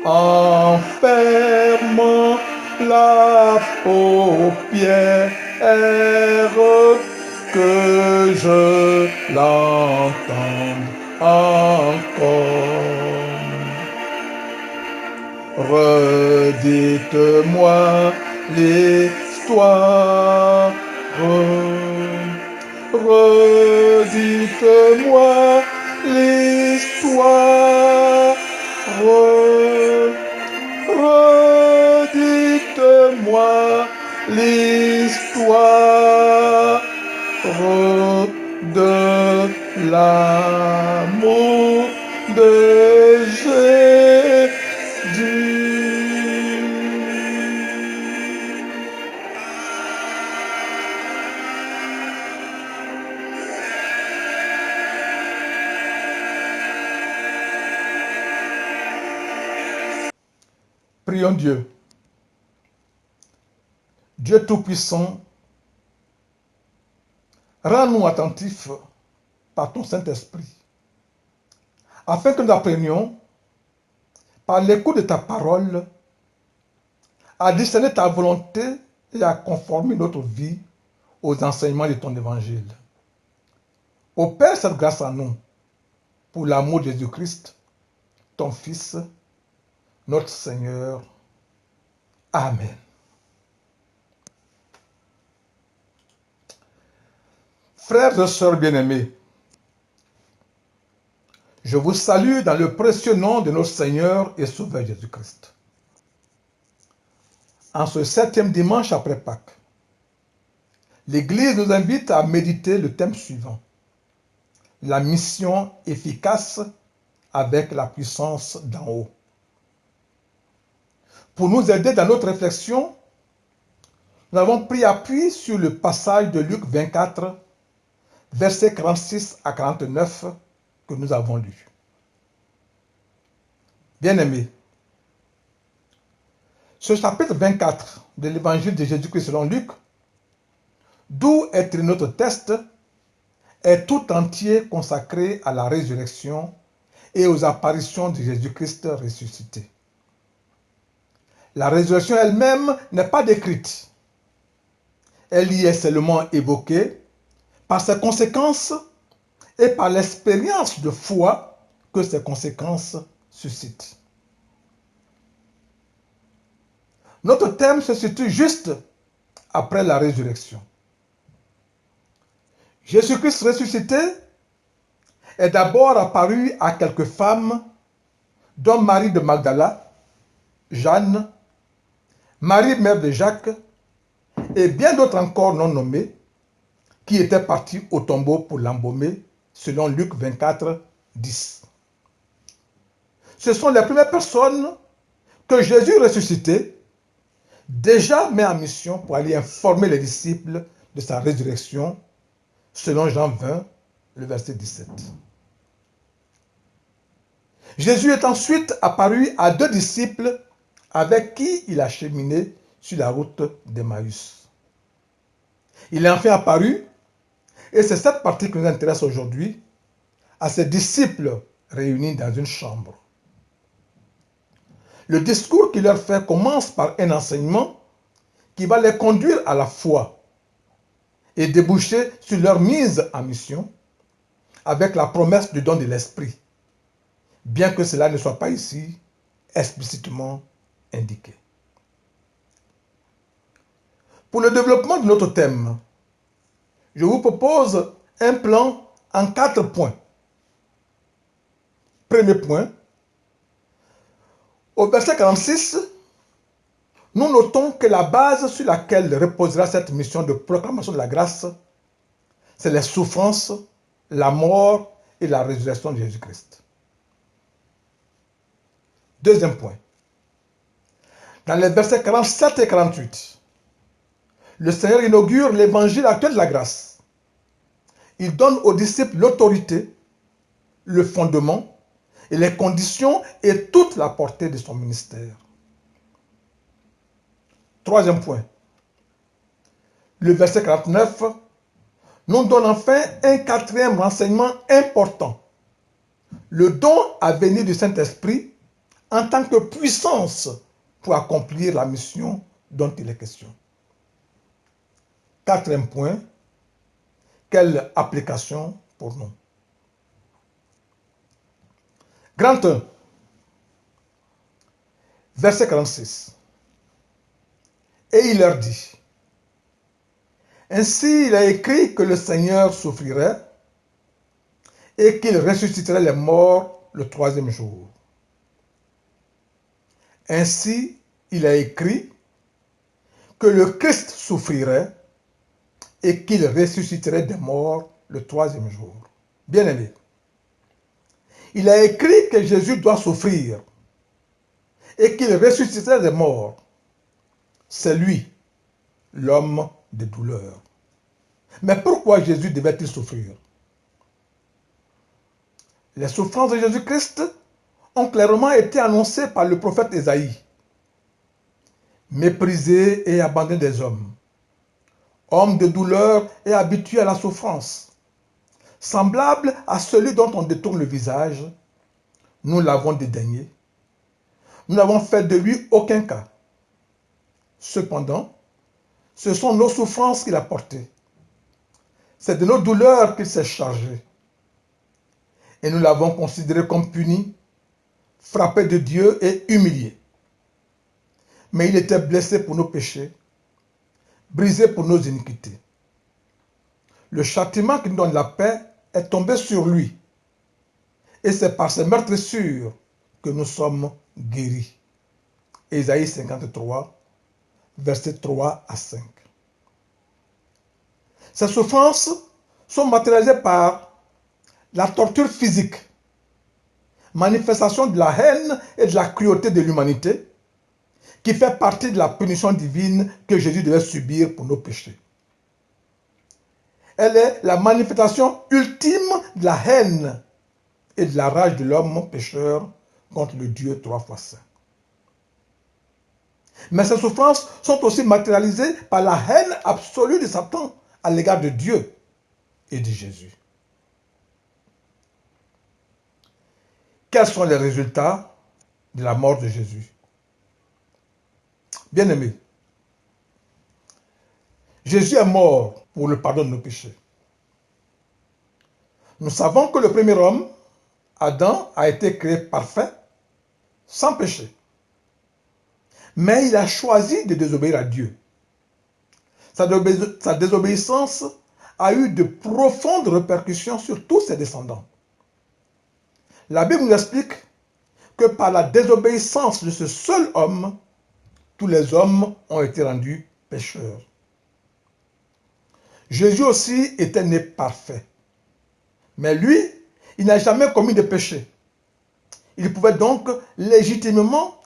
enfermant la paupière, que je l'entende encore. Redites-moi l'histoire, redites-moi l'histoire, redites-moi l'histoire de l'amour de Jésus. Prions Dieu. Dieu Tout-Puissant, rends-nous attentifs par ton Saint-Esprit, afin que nous apprenions, par l'écoute de ta parole, à discerner ta volonté et à conformer notre vie aux enseignements de ton évangile. Opère cette grâce à nous, pour l'amour de Jésus-Christ, ton Fils, notre Seigneur. Amen. Frères et sœurs bien-aimés, je vous salue dans le précieux nom de notre Seigneur et Sauveur Jésus-Christ. En ce 7e dimanche après Pâques, l'Église nous invite à méditer le thème suivant: la mission efficace avec la puissance d'en haut. Pour nous aider dans notre réflexion, nous avons pris appui sur le passage de Luc 24, versets 46 à 49 que nous avons lu. Bien-aimés, ce chapitre 24 de l'évangile de Jésus-Christ selon Luc, d'où est notre texte, est tout entier consacré à la résurrection et aux apparitions de Jésus-Christ ressuscité. La résurrection elle-même n'est pas décrite. Elle y est seulement évoquée par ses conséquences et par l'expérience de foi que ces conséquences suscitent. Notre thème se situe juste après la résurrection. Jésus-Christ ressuscité est d'abord apparu à quelques femmes, dont Marie de Magdala, Jeanne, Marie mère de Jacques et bien d'autres encore non nommés, qui étaient partis au tombeau pour l'embaumer, selon Luc 24, 10. Ce sont les premières personnes que Jésus ressuscité déjà met en mission pour aller informer les disciples de sa résurrection, selon Jean 20, le verset 17. Jésus est ensuite apparu à 2 disciples avec qui il a cheminé sur la route d'Emmaüs. Il est enfin apparu, et c'est cette partie qui nous intéresse aujourd'hui, à ses disciples réunis dans une chambre. Le discours qu'il leur fait commence par un enseignement qui va les conduire à la foi et déboucher sur leur mise en mission avec la promesse du don de l'Esprit bien que cela ne soit pas ici explicitement indiqué. Pour le développement de notre thème, je vous propose un plan en 4 points. Premier point, au verset 46, nous notons que la base sur laquelle reposera cette mission de proclamation de la grâce, c'est les souffrances, la mort et la résurrection de Jésus-Christ. Deuxième point, dans les versets 47 et 48, le Seigneur inaugure l'évangile actuel de la grâce. Il donne aux disciples l'autorité, le fondement et les conditions et toute la portée de son ministère. Troisième point, le verset 49 nous donne enfin un quatrième renseignement important. Le don à venir du Saint-Esprit en tant que puissance pour accomplir la mission dont il est question. Quatrième point, quelle application pour nous? Grand 1, verset 46. Et il leur dit, ainsi il a écrit que le Seigneur souffrirait et qu'il ressusciterait les morts le troisième jour. Ainsi il a écrit que le Christ souffrirait et qu'il ressusciterait des morts le troisième jour. Bien-aimé, il a écrit que Jésus doit souffrir et qu'il ressusciterait des morts. C'est lui, l'homme de douleur. Mais pourquoi Jésus devait-il souffrir? Les souffrances de Jésus-Christ ont clairement été annoncées par le prophète Ésaïe. Méprisé et abandonné des hommes, homme de douleur et habitué à la souffrance, semblable à celui dont on détourne le visage, nous l'avons dédaigné. Nous n'avons fait de lui aucun cas. Cependant, ce sont nos souffrances qu'il a portées. C'est de nos douleurs qu'il s'est chargé. Et nous l'avons considéré comme puni, frappé de Dieu et humilié. Mais il était blessé pour nos péchés, brisé pour nos iniquités. Le châtiment qui nous donne la paix est tombé sur lui. Et c'est par ses meurtrissures que nous sommes guéris. Ésaïe 53, versets 3 à 5. Ces souffrances sont matérialisées par la torture physique, manifestation de la haine et de la cruauté de l'humanité, qui fait partie de la punition divine que Jésus devait subir pour nos péchés. Elle est la manifestation ultime de la haine et de la rage de l'homme pécheur contre le Dieu 3 fois saint. Mais ces souffrances sont aussi matérialisées par la haine absolue de Satan à l'égard de Dieu et de Jésus. Quels sont les résultats de la mort de Jésus? Bien-aimés, Jésus est mort pour le pardon de nos péchés. Nous savons que le premier homme, Adam, a été créé parfait, sans péché. Mais il a choisi de désobéir à Dieu. Sa désobéissance a eu de profondes répercussions sur tous ses descendants. La Bible nous explique que par la désobéissance de ce seul homme, tous les hommes ont été rendus pécheurs. Jésus aussi était né parfait. Mais lui, il n'a jamais commis de péché. Il pouvait donc légitimement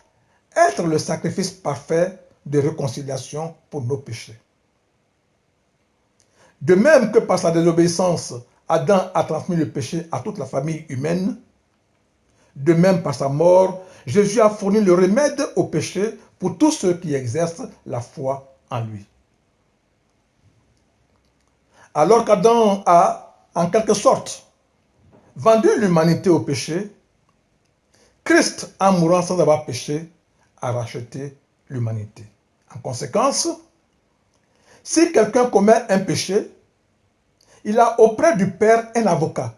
être le sacrifice parfait de réconciliation pour nos péchés. De même que par sa désobéissance, Adam a transmis le péché à toute la famille humaine, de même par sa mort, Jésus a fourni le remède au péché pour tous ceux qui exercent la foi en lui. Alors qu'Adam a, en quelque sorte, vendu l'humanité au péché, Christ, en mourant sans avoir péché, a racheté l'humanité. En conséquence, si quelqu'un commet un péché, il a auprès du Père un avocat,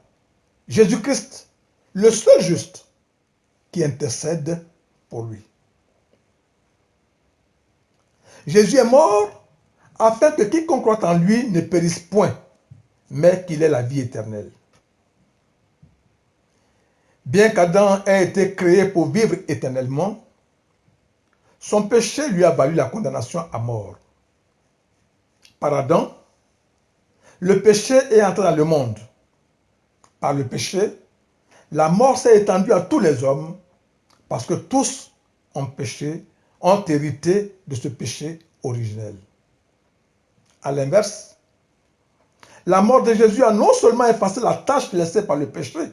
Jésus-Christ, le seul juste, qui intercède pour lui. Jésus est mort afin que quiconque croit en lui ne périsse point, mais qu'il ait la vie éternelle. Bien qu'Adam ait été créé pour vivre éternellement, son péché lui a valu la condamnation à mort. Par Adam, le péché est entré dans le monde. Par le péché, la mort s'est étendue à tous les hommes parce que tous ont péché, ont hérité de ce péché originel. À l'inverse, la mort de Jésus a non seulement effacé la tâche laissée par le péché,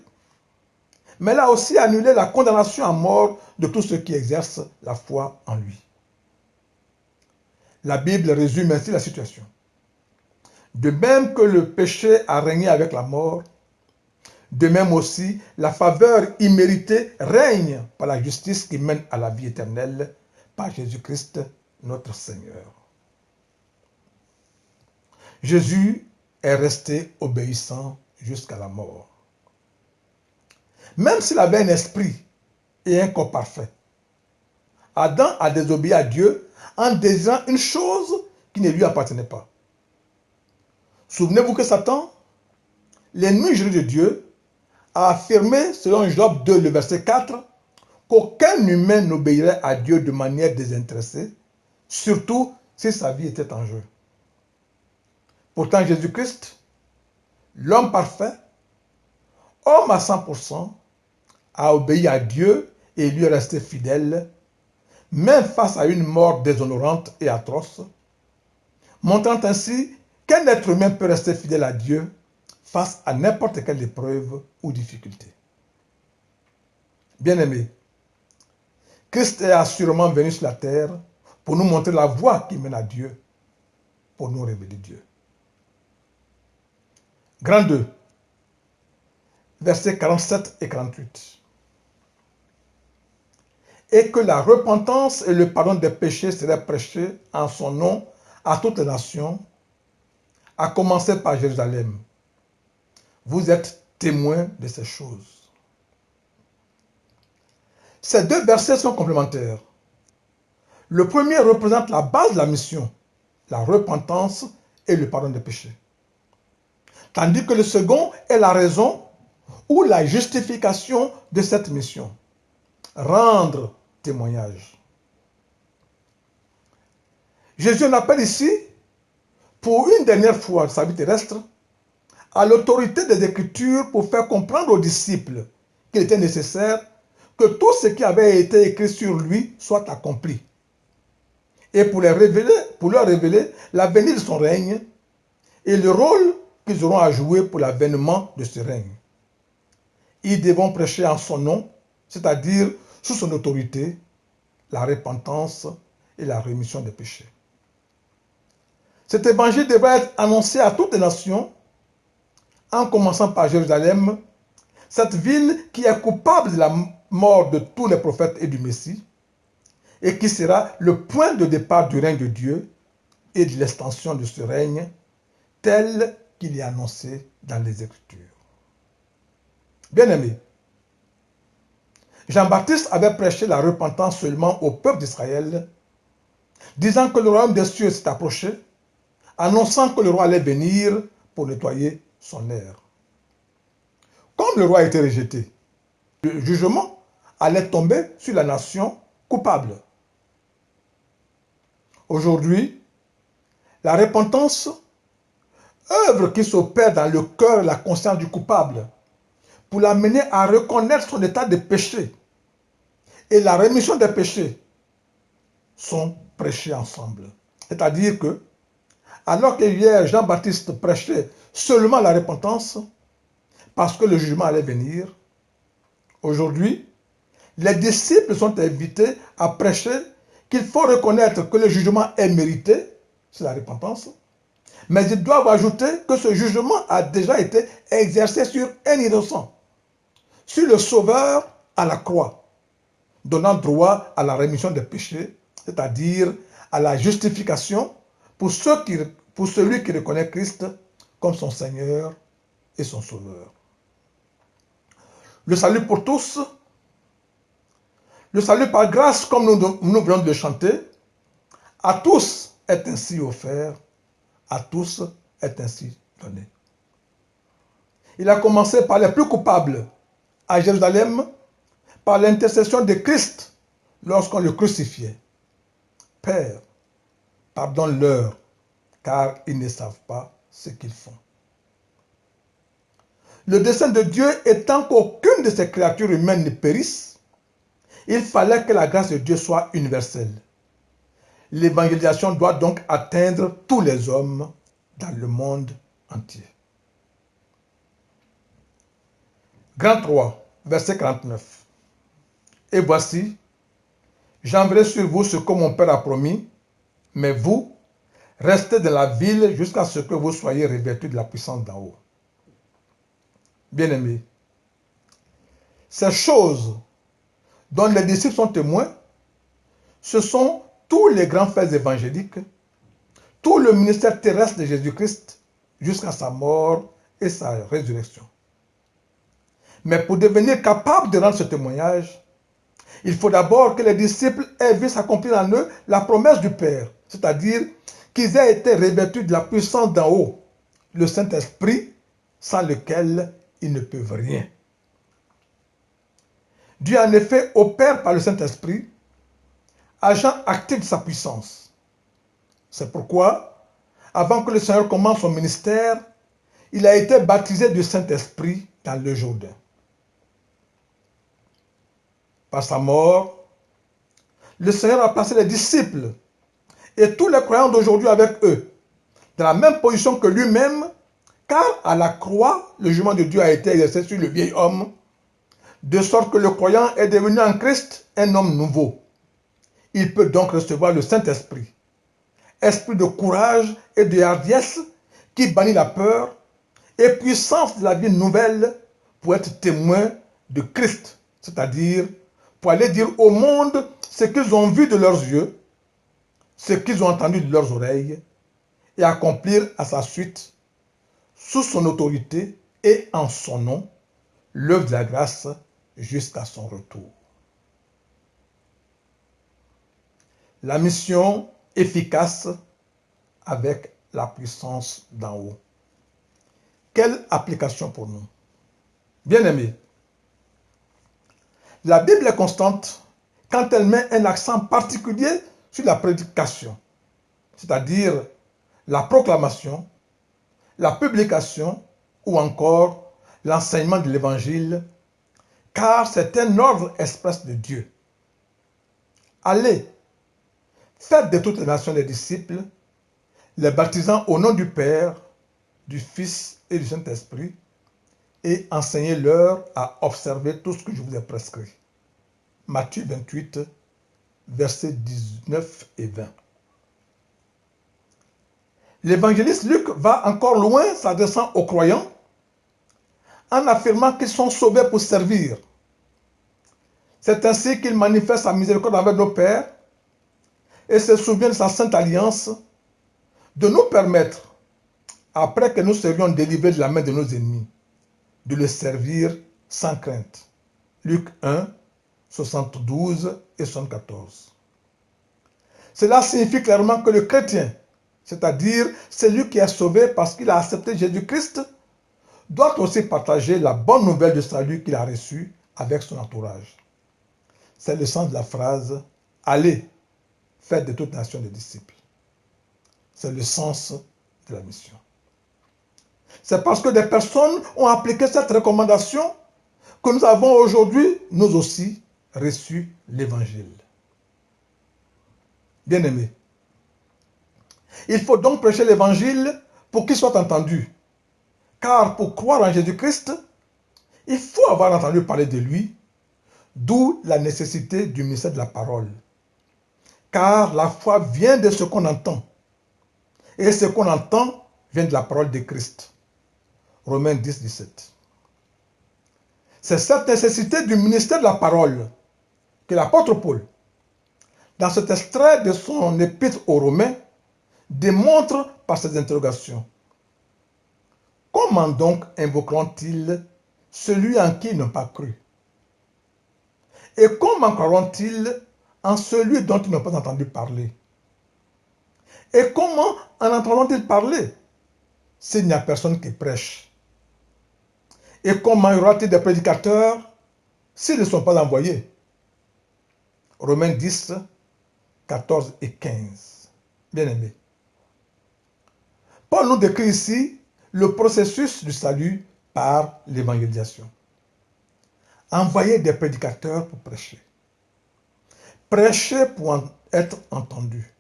mais elle a aussi annulé la condamnation à mort de tous ceux qui exercent la foi en lui. La Bible résume ainsi la situation. De même que le péché a régné avec la mort, de même aussi la faveur imméritée règne par la justice qui mène à la vie éternelle par Jésus-Christ notre Seigneur. Jésus est resté obéissant jusqu'à la mort. Même s'il avait un esprit et un corps parfait, Adam a désobéi à Dieu en désirant une chose qui ne lui appartenait pas. Souvenez-vous que Satan, l'ennemi juré de Dieu, a affirmé, selon Job 2, le verset 4, qu'aucun humain n'obéirait à Dieu de manière désintéressée, surtout si sa vie était en jeu. Pourtant, Jésus-Christ, l'homme parfait, homme à 100%, a obéi à Dieu et lui est resté fidèle, même face à une mort déshonorante et atroce, montrant ainsi qu'un être humain peut rester fidèle à Dieu face à n'importe quelle épreuve ou difficulté. Bien-aimés, Christ est assurément venu sur la terre pour nous montrer la voie qui mène à Dieu, pour nous révéler Dieu. Grand 2, versets 47 et 48. Et que la repentance et le pardon des péchés seraient prêchés en son nom à toutes les nations, à commencer par Jérusalem. Vous êtes témoins de ces choses. Ces deux versets sont complémentaires. Le premier représente la base de la mission, la repentance et le pardon des péchés. Tandis que le second est la raison ou la justification de cette mission. Rendre témoignage. Jésus en appelle ici, pour une dernière fois de sa vie terrestre, à l'autorité des Écritures pour faire comprendre aux disciples qu'il était nécessaire que tout ce qui avait été écrit sur lui soit accompli. Et pour leur révéler la venue de son règne et le rôle qu'ils auront à jouer pour l'avènement de ce règne. Ils devront prêcher en son nom, c'est-à-dire sous son autorité, la repentance et la rémission des péchés. Cet évangile devra être annoncé à toutes les nations, en commençant par Jérusalem, cette ville qui est coupable de la mort de tous les prophètes et du Messie, et qui sera le point de départ du règne de Dieu et de l'extension de ce règne, tel qu'il est annoncé dans les Écritures. Bien-aimés, Jean-Baptiste avait prêché la repentance seulement au peuple d'Israël, disant que le royaume des cieux s'est approché, annonçant que le roi allait venir pour nettoyer son aire. Comme le roi a été rejeté, le jugement allait tomber sur la nation coupable. Aujourd'hui, la repentance, œuvre qui s'opère dans le cœur et la conscience du coupable, pour l'amener à reconnaître son état de péché et la rémission des péchés, sont prêchés ensemble. C'est-à-dire que, alors que hier Jean-Baptiste prêchait seulement la repentance, parce que le jugement allait venir, aujourd'hui, les disciples sont invités à prêcher qu'il faut reconnaître que le jugement est mérité, c'est la repentance, mais ils doivent ajouter que ce jugement a déjà été exercé sur un innocent, sur le Sauveur à la croix, donnant droit à la rémission des péchés, c'est-à-dire à la justification pour celui qui reconnaît Christ comme son Seigneur et son Sauveur. Le salut pour tous Le salut par grâce, comme nous venons de le chanter, à tous est ainsi offert, à tous est ainsi donné. Il a commencé par les plus coupables à Jérusalem, par l'intercession de Christ lorsqu'on le crucifiait. Père, pardonne-leur, car ils ne savent pas ce qu'ils font. Le dessein de Dieu étant qu'aucune de ces créatures humaines ne périsse, il fallait que la grâce de Dieu soit universelle. L'évangélisation doit donc atteindre tous les hommes dans le monde entier. Grand 3, verset 49. Et voici, j'enverrai sur vous ce que mon Père a promis, mais vous, restez dans la ville jusqu'à ce que vous soyez revêtus de la puissance d'en haut. Bien-aimés, ces choses dont les disciples sont témoins, ce sont tous les grands faits évangéliques, tout le ministère terrestre de Jésus-Christ jusqu'à sa mort et sa résurrection. Mais pour devenir capable de rendre ce témoignage, il faut d'abord que les disciples aient vu s'accomplir en eux la promesse du Père, c'est-à-dire qu'ils aient été revêtus de la puissance d'en haut, le Saint-Esprit, sans lequel ils ne peuvent rien. Dieu en effet opère par le Saint-Esprit, agent actif de sa puissance. C'est pourquoi, avant que le Seigneur commence son ministère, il a été baptisé du Saint-Esprit dans le Jourdain. Par sa mort, le Seigneur a placé les disciples et tous les croyants d'aujourd'hui avec eux, dans la même position que lui-même, car à la croix, le jugement de Dieu a été exercé sur le vieil homme, de sorte que le croyant est devenu en Christ un homme nouveau. Il peut donc recevoir le Saint-Esprit, esprit de courage et de hardiesse qui bannit la peur et puissance de la vie nouvelle pour être témoin de Christ, c'est-à-dire pour aller dire au monde ce qu'ils ont vu de leurs yeux, ce qu'ils ont entendu de leurs oreilles, et accomplir à sa suite, sous son autorité et en son nom, l'œuvre de la grâce jusqu'à son retour. La mission efficace avec la puissance d'en haut. Quelle application pour nous? Bien-aimés, la Bible est constante quand elle met un accent particulier sur la prédication, c'est-à-dire la proclamation, la publication ou encore l'enseignement de l'Évangile, car c'est un ordre express de Dieu. Allez, faites de toutes les nations des disciples, les baptisant au nom du Père, du Fils et du Saint-Esprit, et enseignez-leur à observer tout ce que je vous ai prescrit. Matthieu 28, versets 19 et 20. L'évangéliste Luc va encore loin s'adressant aux croyants en affirmant qu'ils sont sauvés pour servir. C'est ainsi qu'il manifeste sa miséricorde avec nos pères et se souvient de sa sainte alliance de nous permettre, après que nous serions délivrés de la main de nos ennemis, de le servir sans crainte. Luc 1, 72 et 74. Cela signifie clairement que le chrétien, c'est-à-dire celui qui est sauvé parce qu'il a accepté Jésus-Christ, doit aussi partager la bonne nouvelle de salut qu'il a reçue avec son entourage. C'est le sens de la phrase « Allez, faites de toute nation des disciples ». C'est le sens de la mission. C'est parce que des personnes ont appliqué cette recommandation que nous avons aujourd'hui, nous aussi, reçu l'Évangile. Bien-aimés, il faut donc prêcher l'Évangile pour qu'il soit entendu. Car pour croire en Jésus-Christ, il faut avoir entendu parler de lui, d'où la nécessité du ministère de la parole. Car la foi vient de ce qu'on entend. Et ce qu'on entend vient de la parole de Christ. Romains 10, 17. C'est cette nécessité du ministère de la parole que l'apôtre Paul, dans cet extrait de son épître aux Romains, démontre par ses interrogations. Comment donc invoqueront-ils celui en qui ils n'ont pas cru? Et comment croiront-ils en celui dont ils n'ont pas entendu parler? Et comment en entendront-ils parler s'il n'y a personne qui prêche? Et comment y aura-t-il des prédicateurs s'ils ne sont pas envoyés? Romains 10, 14 et 15. Bien-aimés. Paul nous décrit ici le processus du salut par l'évangélisation. Envoyer des prédicateurs pour prêcher. Prêcher pour être entendu.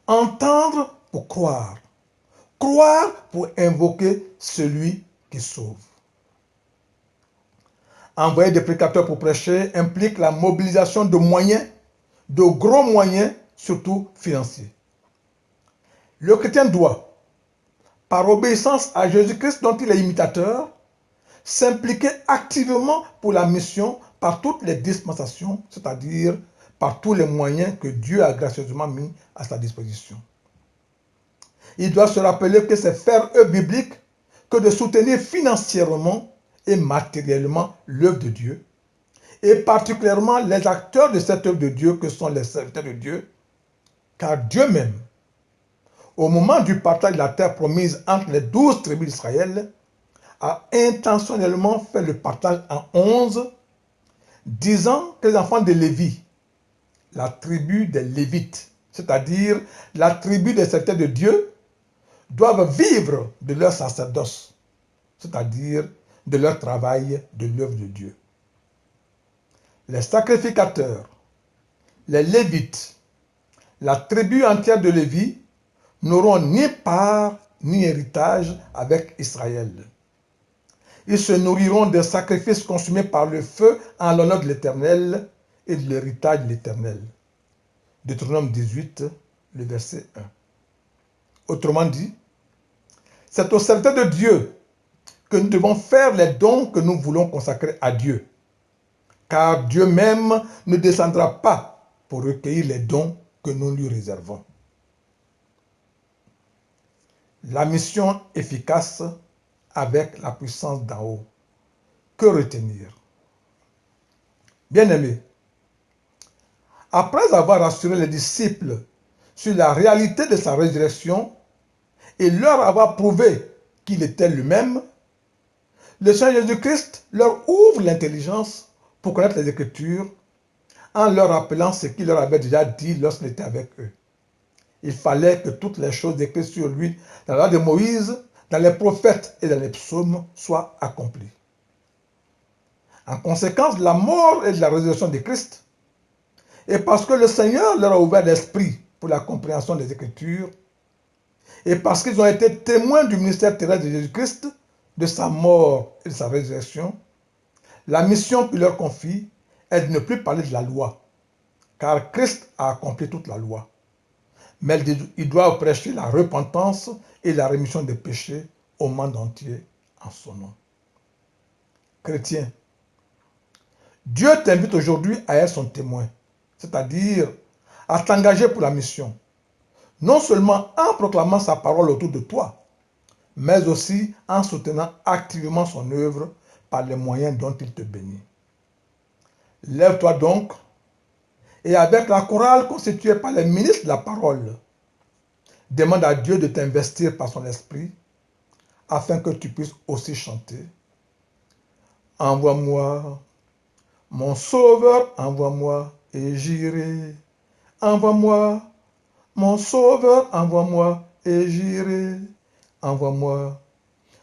Entendre pour croire. Croire pour invoquer celui qui sauve. Envoyer des prédicateurs pour prêcher implique la mobilisation de moyens, de gros moyens, surtout financiers. Le chrétien doit, par obéissance à Jésus-Christ dont il est imitateur, s'impliquer activement pour la mission par toutes les dispensations, c'est-à-dire par tous les moyens que Dieu a gracieusement mis à sa disposition. Il doit se rappeler que c'est faire œuvre biblique que de soutenir financièrement et matériellement l'œuvre de Dieu, et particulièrement les acteurs de cette œuvre de Dieu que sont les serviteurs de Dieu, car Dieu même, au moment du partage de la terre promise entre les 12 tribus d'Israël, a intentionnellement fait le partage en 11, disant que les enfants de Lévi, la tribu des Lévites, c'est-à-dire la tribu des serviteurs de Dieu, doivent vivre de leur sacerdoce, c'est-à-dire de leur travail, de l'œuvre de Dieu. Les sacrificateurs, les Lévites, la tribu entière de Lévi n'auront ni part ni héritage avec Israël. Ils se nourriront des sacrifices consumés par le feu en l'honneur de l'Éternel et de l'héritage de l'Éternel. Deutéronome 18, le verset 1. Autrement dit, c'est au serviteur de Dieu que nous devons faire les dons que nous voulons consacrer à Dieu. Car Dieu même ne descendra pas pour recueillir les dons que nous lui réservons. La mission efficace avec la puissance d'en haut. Que retenir? Bien-aimés, après avoir rassuré les disciples sur la réalité de sa résurrection et leur avoir prouvé qu'il était lui-même, le Seigneur Jésus-Christ leur ouvre l'intelligence pour connaître les Écritures en leur rappelant ce qu'il leur avait déjà dit lorsqu'il était avec eux. Il fallait que toutes les choses écrites sur lui dans la loi de Moïse, dans les prophètes et dans les psaumes soient accomplies. En conséquence de la mort et de la résurrection de Christ, et parce que le Seigneur leur a ouvert l'esprit pour la compréhension des Écritures, et parce qu'ils ont été témoins du ministère terrestre de Jésus-Christ, de sa mort et de sa résurrection, la mission qu'il leur confie est de ne plus parler de la loi, car Christ a accompli toute la loi. Mais ils doivent prêcher la repentance et la rémission des péchés au monde entier en son nom. Chrétien, Dieu t'invite aujourd'hui à être son témoin, c'est-à-dire à t'engager pour la mission, non seulement en proclamant sa parole autour de toi, mais aussi en soutenant activement son œuvre par les moyens dont il te bénit. Lève-toi donc et avec la chorale constituée par les ministres de la parole, demande à Dieu de t'investir par son esprit afin que tu puisses aussi chanter. Envoie-moi, mon sauveur, envoie-moi et j'irai. Envoie-moi, mon sauveur, envoie-moi et j'irai. Envoie-moi,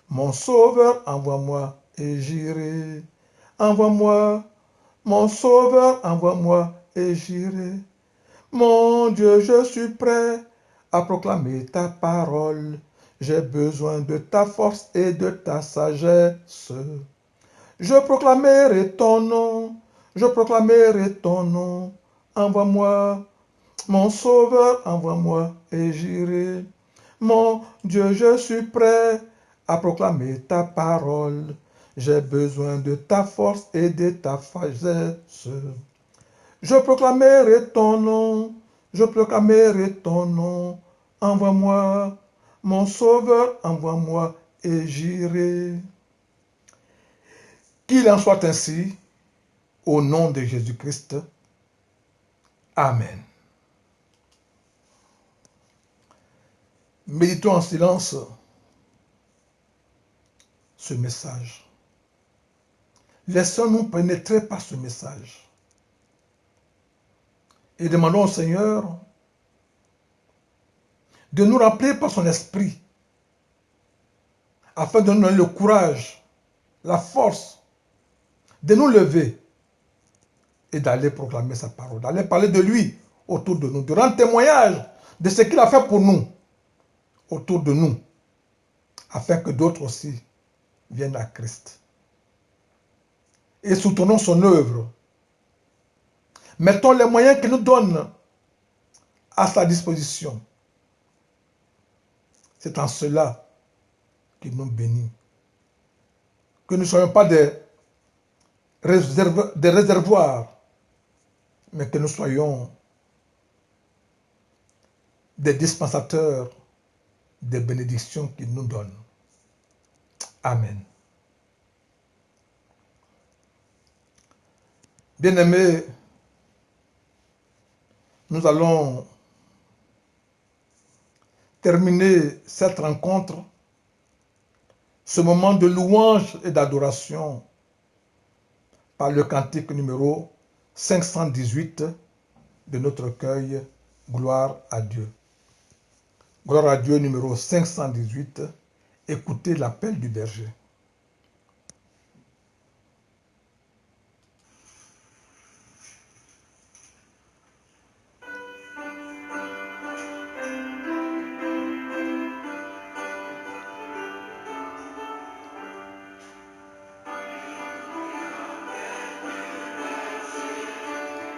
mon sauveur, envoie-moi et j'irai. Envoie-moi, mon sauveur, envoie-moi et j'irai. Mon Dieu, je suis prêt à proclamer ta parole. J'ai besoin de ta force et de ta sagesse. Je proclamerai ton nom, je proclamerai ton nom. Envoie-moi, mon sauveur, envoie-moi et j'irai. Mon Dieu, je suis prêt à proclamer ta parole. J'ai besoin de ta force et de ta sagesse. Je proclamerai ton nom, je proclamerai ton nom. Envoie-moi, mon sauveur, envoie-moi et j'irai. Qu'il en soit ainsi, Au nom de Jésus-Christ. Amen. Méditons en silence ce message. Laissons-nous pénétrer par ce message. Et demandons au Seigneur de nous rappeler par son esprit, afin de nous donner le courage, la force, de nous lever et d'aller proclamer sa parole, d'aller parler de lui autour de nous, de rendre témoignage de ce qu'il a fait pour nous, autour de nous, afin que d'autres aussi viennent à Christ. Et soutenons son œuvre. Mettons les moyens qu'il nous donne à sa disposition. C'est en cela qu'il nous bénit. Que nous ne soyons pas des réservoirs, mais que nous soyons des dispensateurs des bénédictions qu'il nous donne. Amen. Bien-aimés, nous allons terminer cette rencontre, ce moment de louange et d'adoration, par le cantique numéro 518 de notre recueil Gloire à Dieu. Gloire à Dieu numéro 518, écoutez l'appel du berger.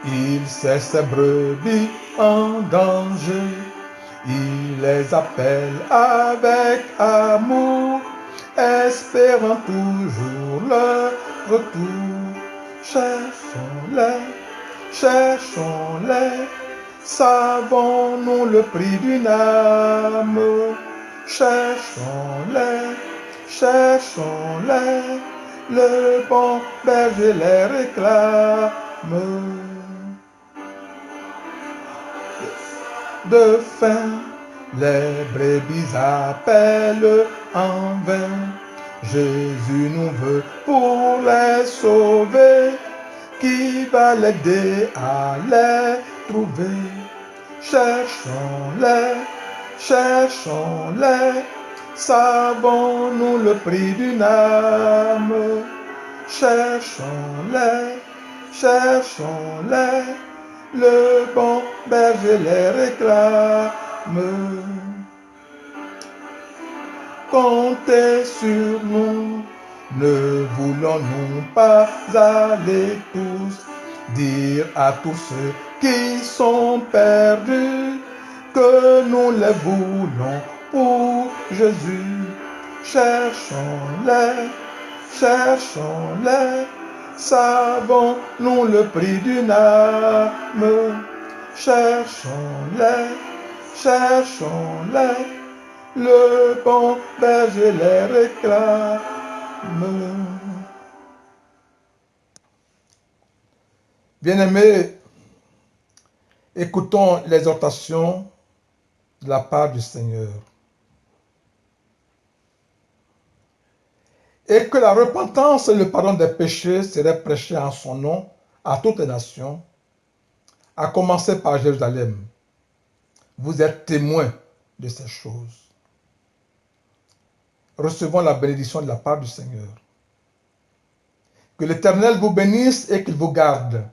Il sait ses brebis en danger, il les appelle avec amour, espérant toujours leur retour. Cherchons-les, savons-nous le prix d'une âme? Cherchons-les, le bon berger les réclame. De faim, les brebis appellent en vain. Jésus nous veut pour les sauver. Qui va l'aider à les trouver? Cherchons-les, savons-nous le prix d'une âme? Cherchons-les, le bon berger les réclame. Comptez sur nous, ne voulons-nous pas aller tous dire à tous ceux qui sont perdus que nous les voulons pour Jésus. Cherchons-les, savons-nous le prix d'une âme? Cherchons-les, le bon berger les réclame. Bien-aimés, écoutons l'exhortation de la part du Seigneur. Et que la repentance et le pardon des péchés seraient prêchés en son nom à toutes les nations, à commencer par Jérusalem. Vous êtes témoins de ces choses. Recevons la bénédiction de la part du Seigneur. Que l'Éternel vous bénisse et qu'il vous garde.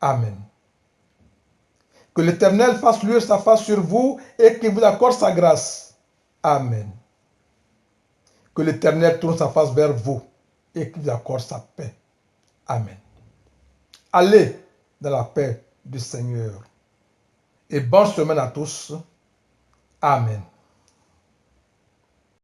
Amen. Que l'Éternel fasse luire sa face sur vous et qu'il vous accorde sa grâce. Amen. Que l'Éternel tourne sa face vers vous et qu'il vous accorde sa paix. Amen. Allez dans la paix du Seigneur. Et bonne semaine à tous. Amen.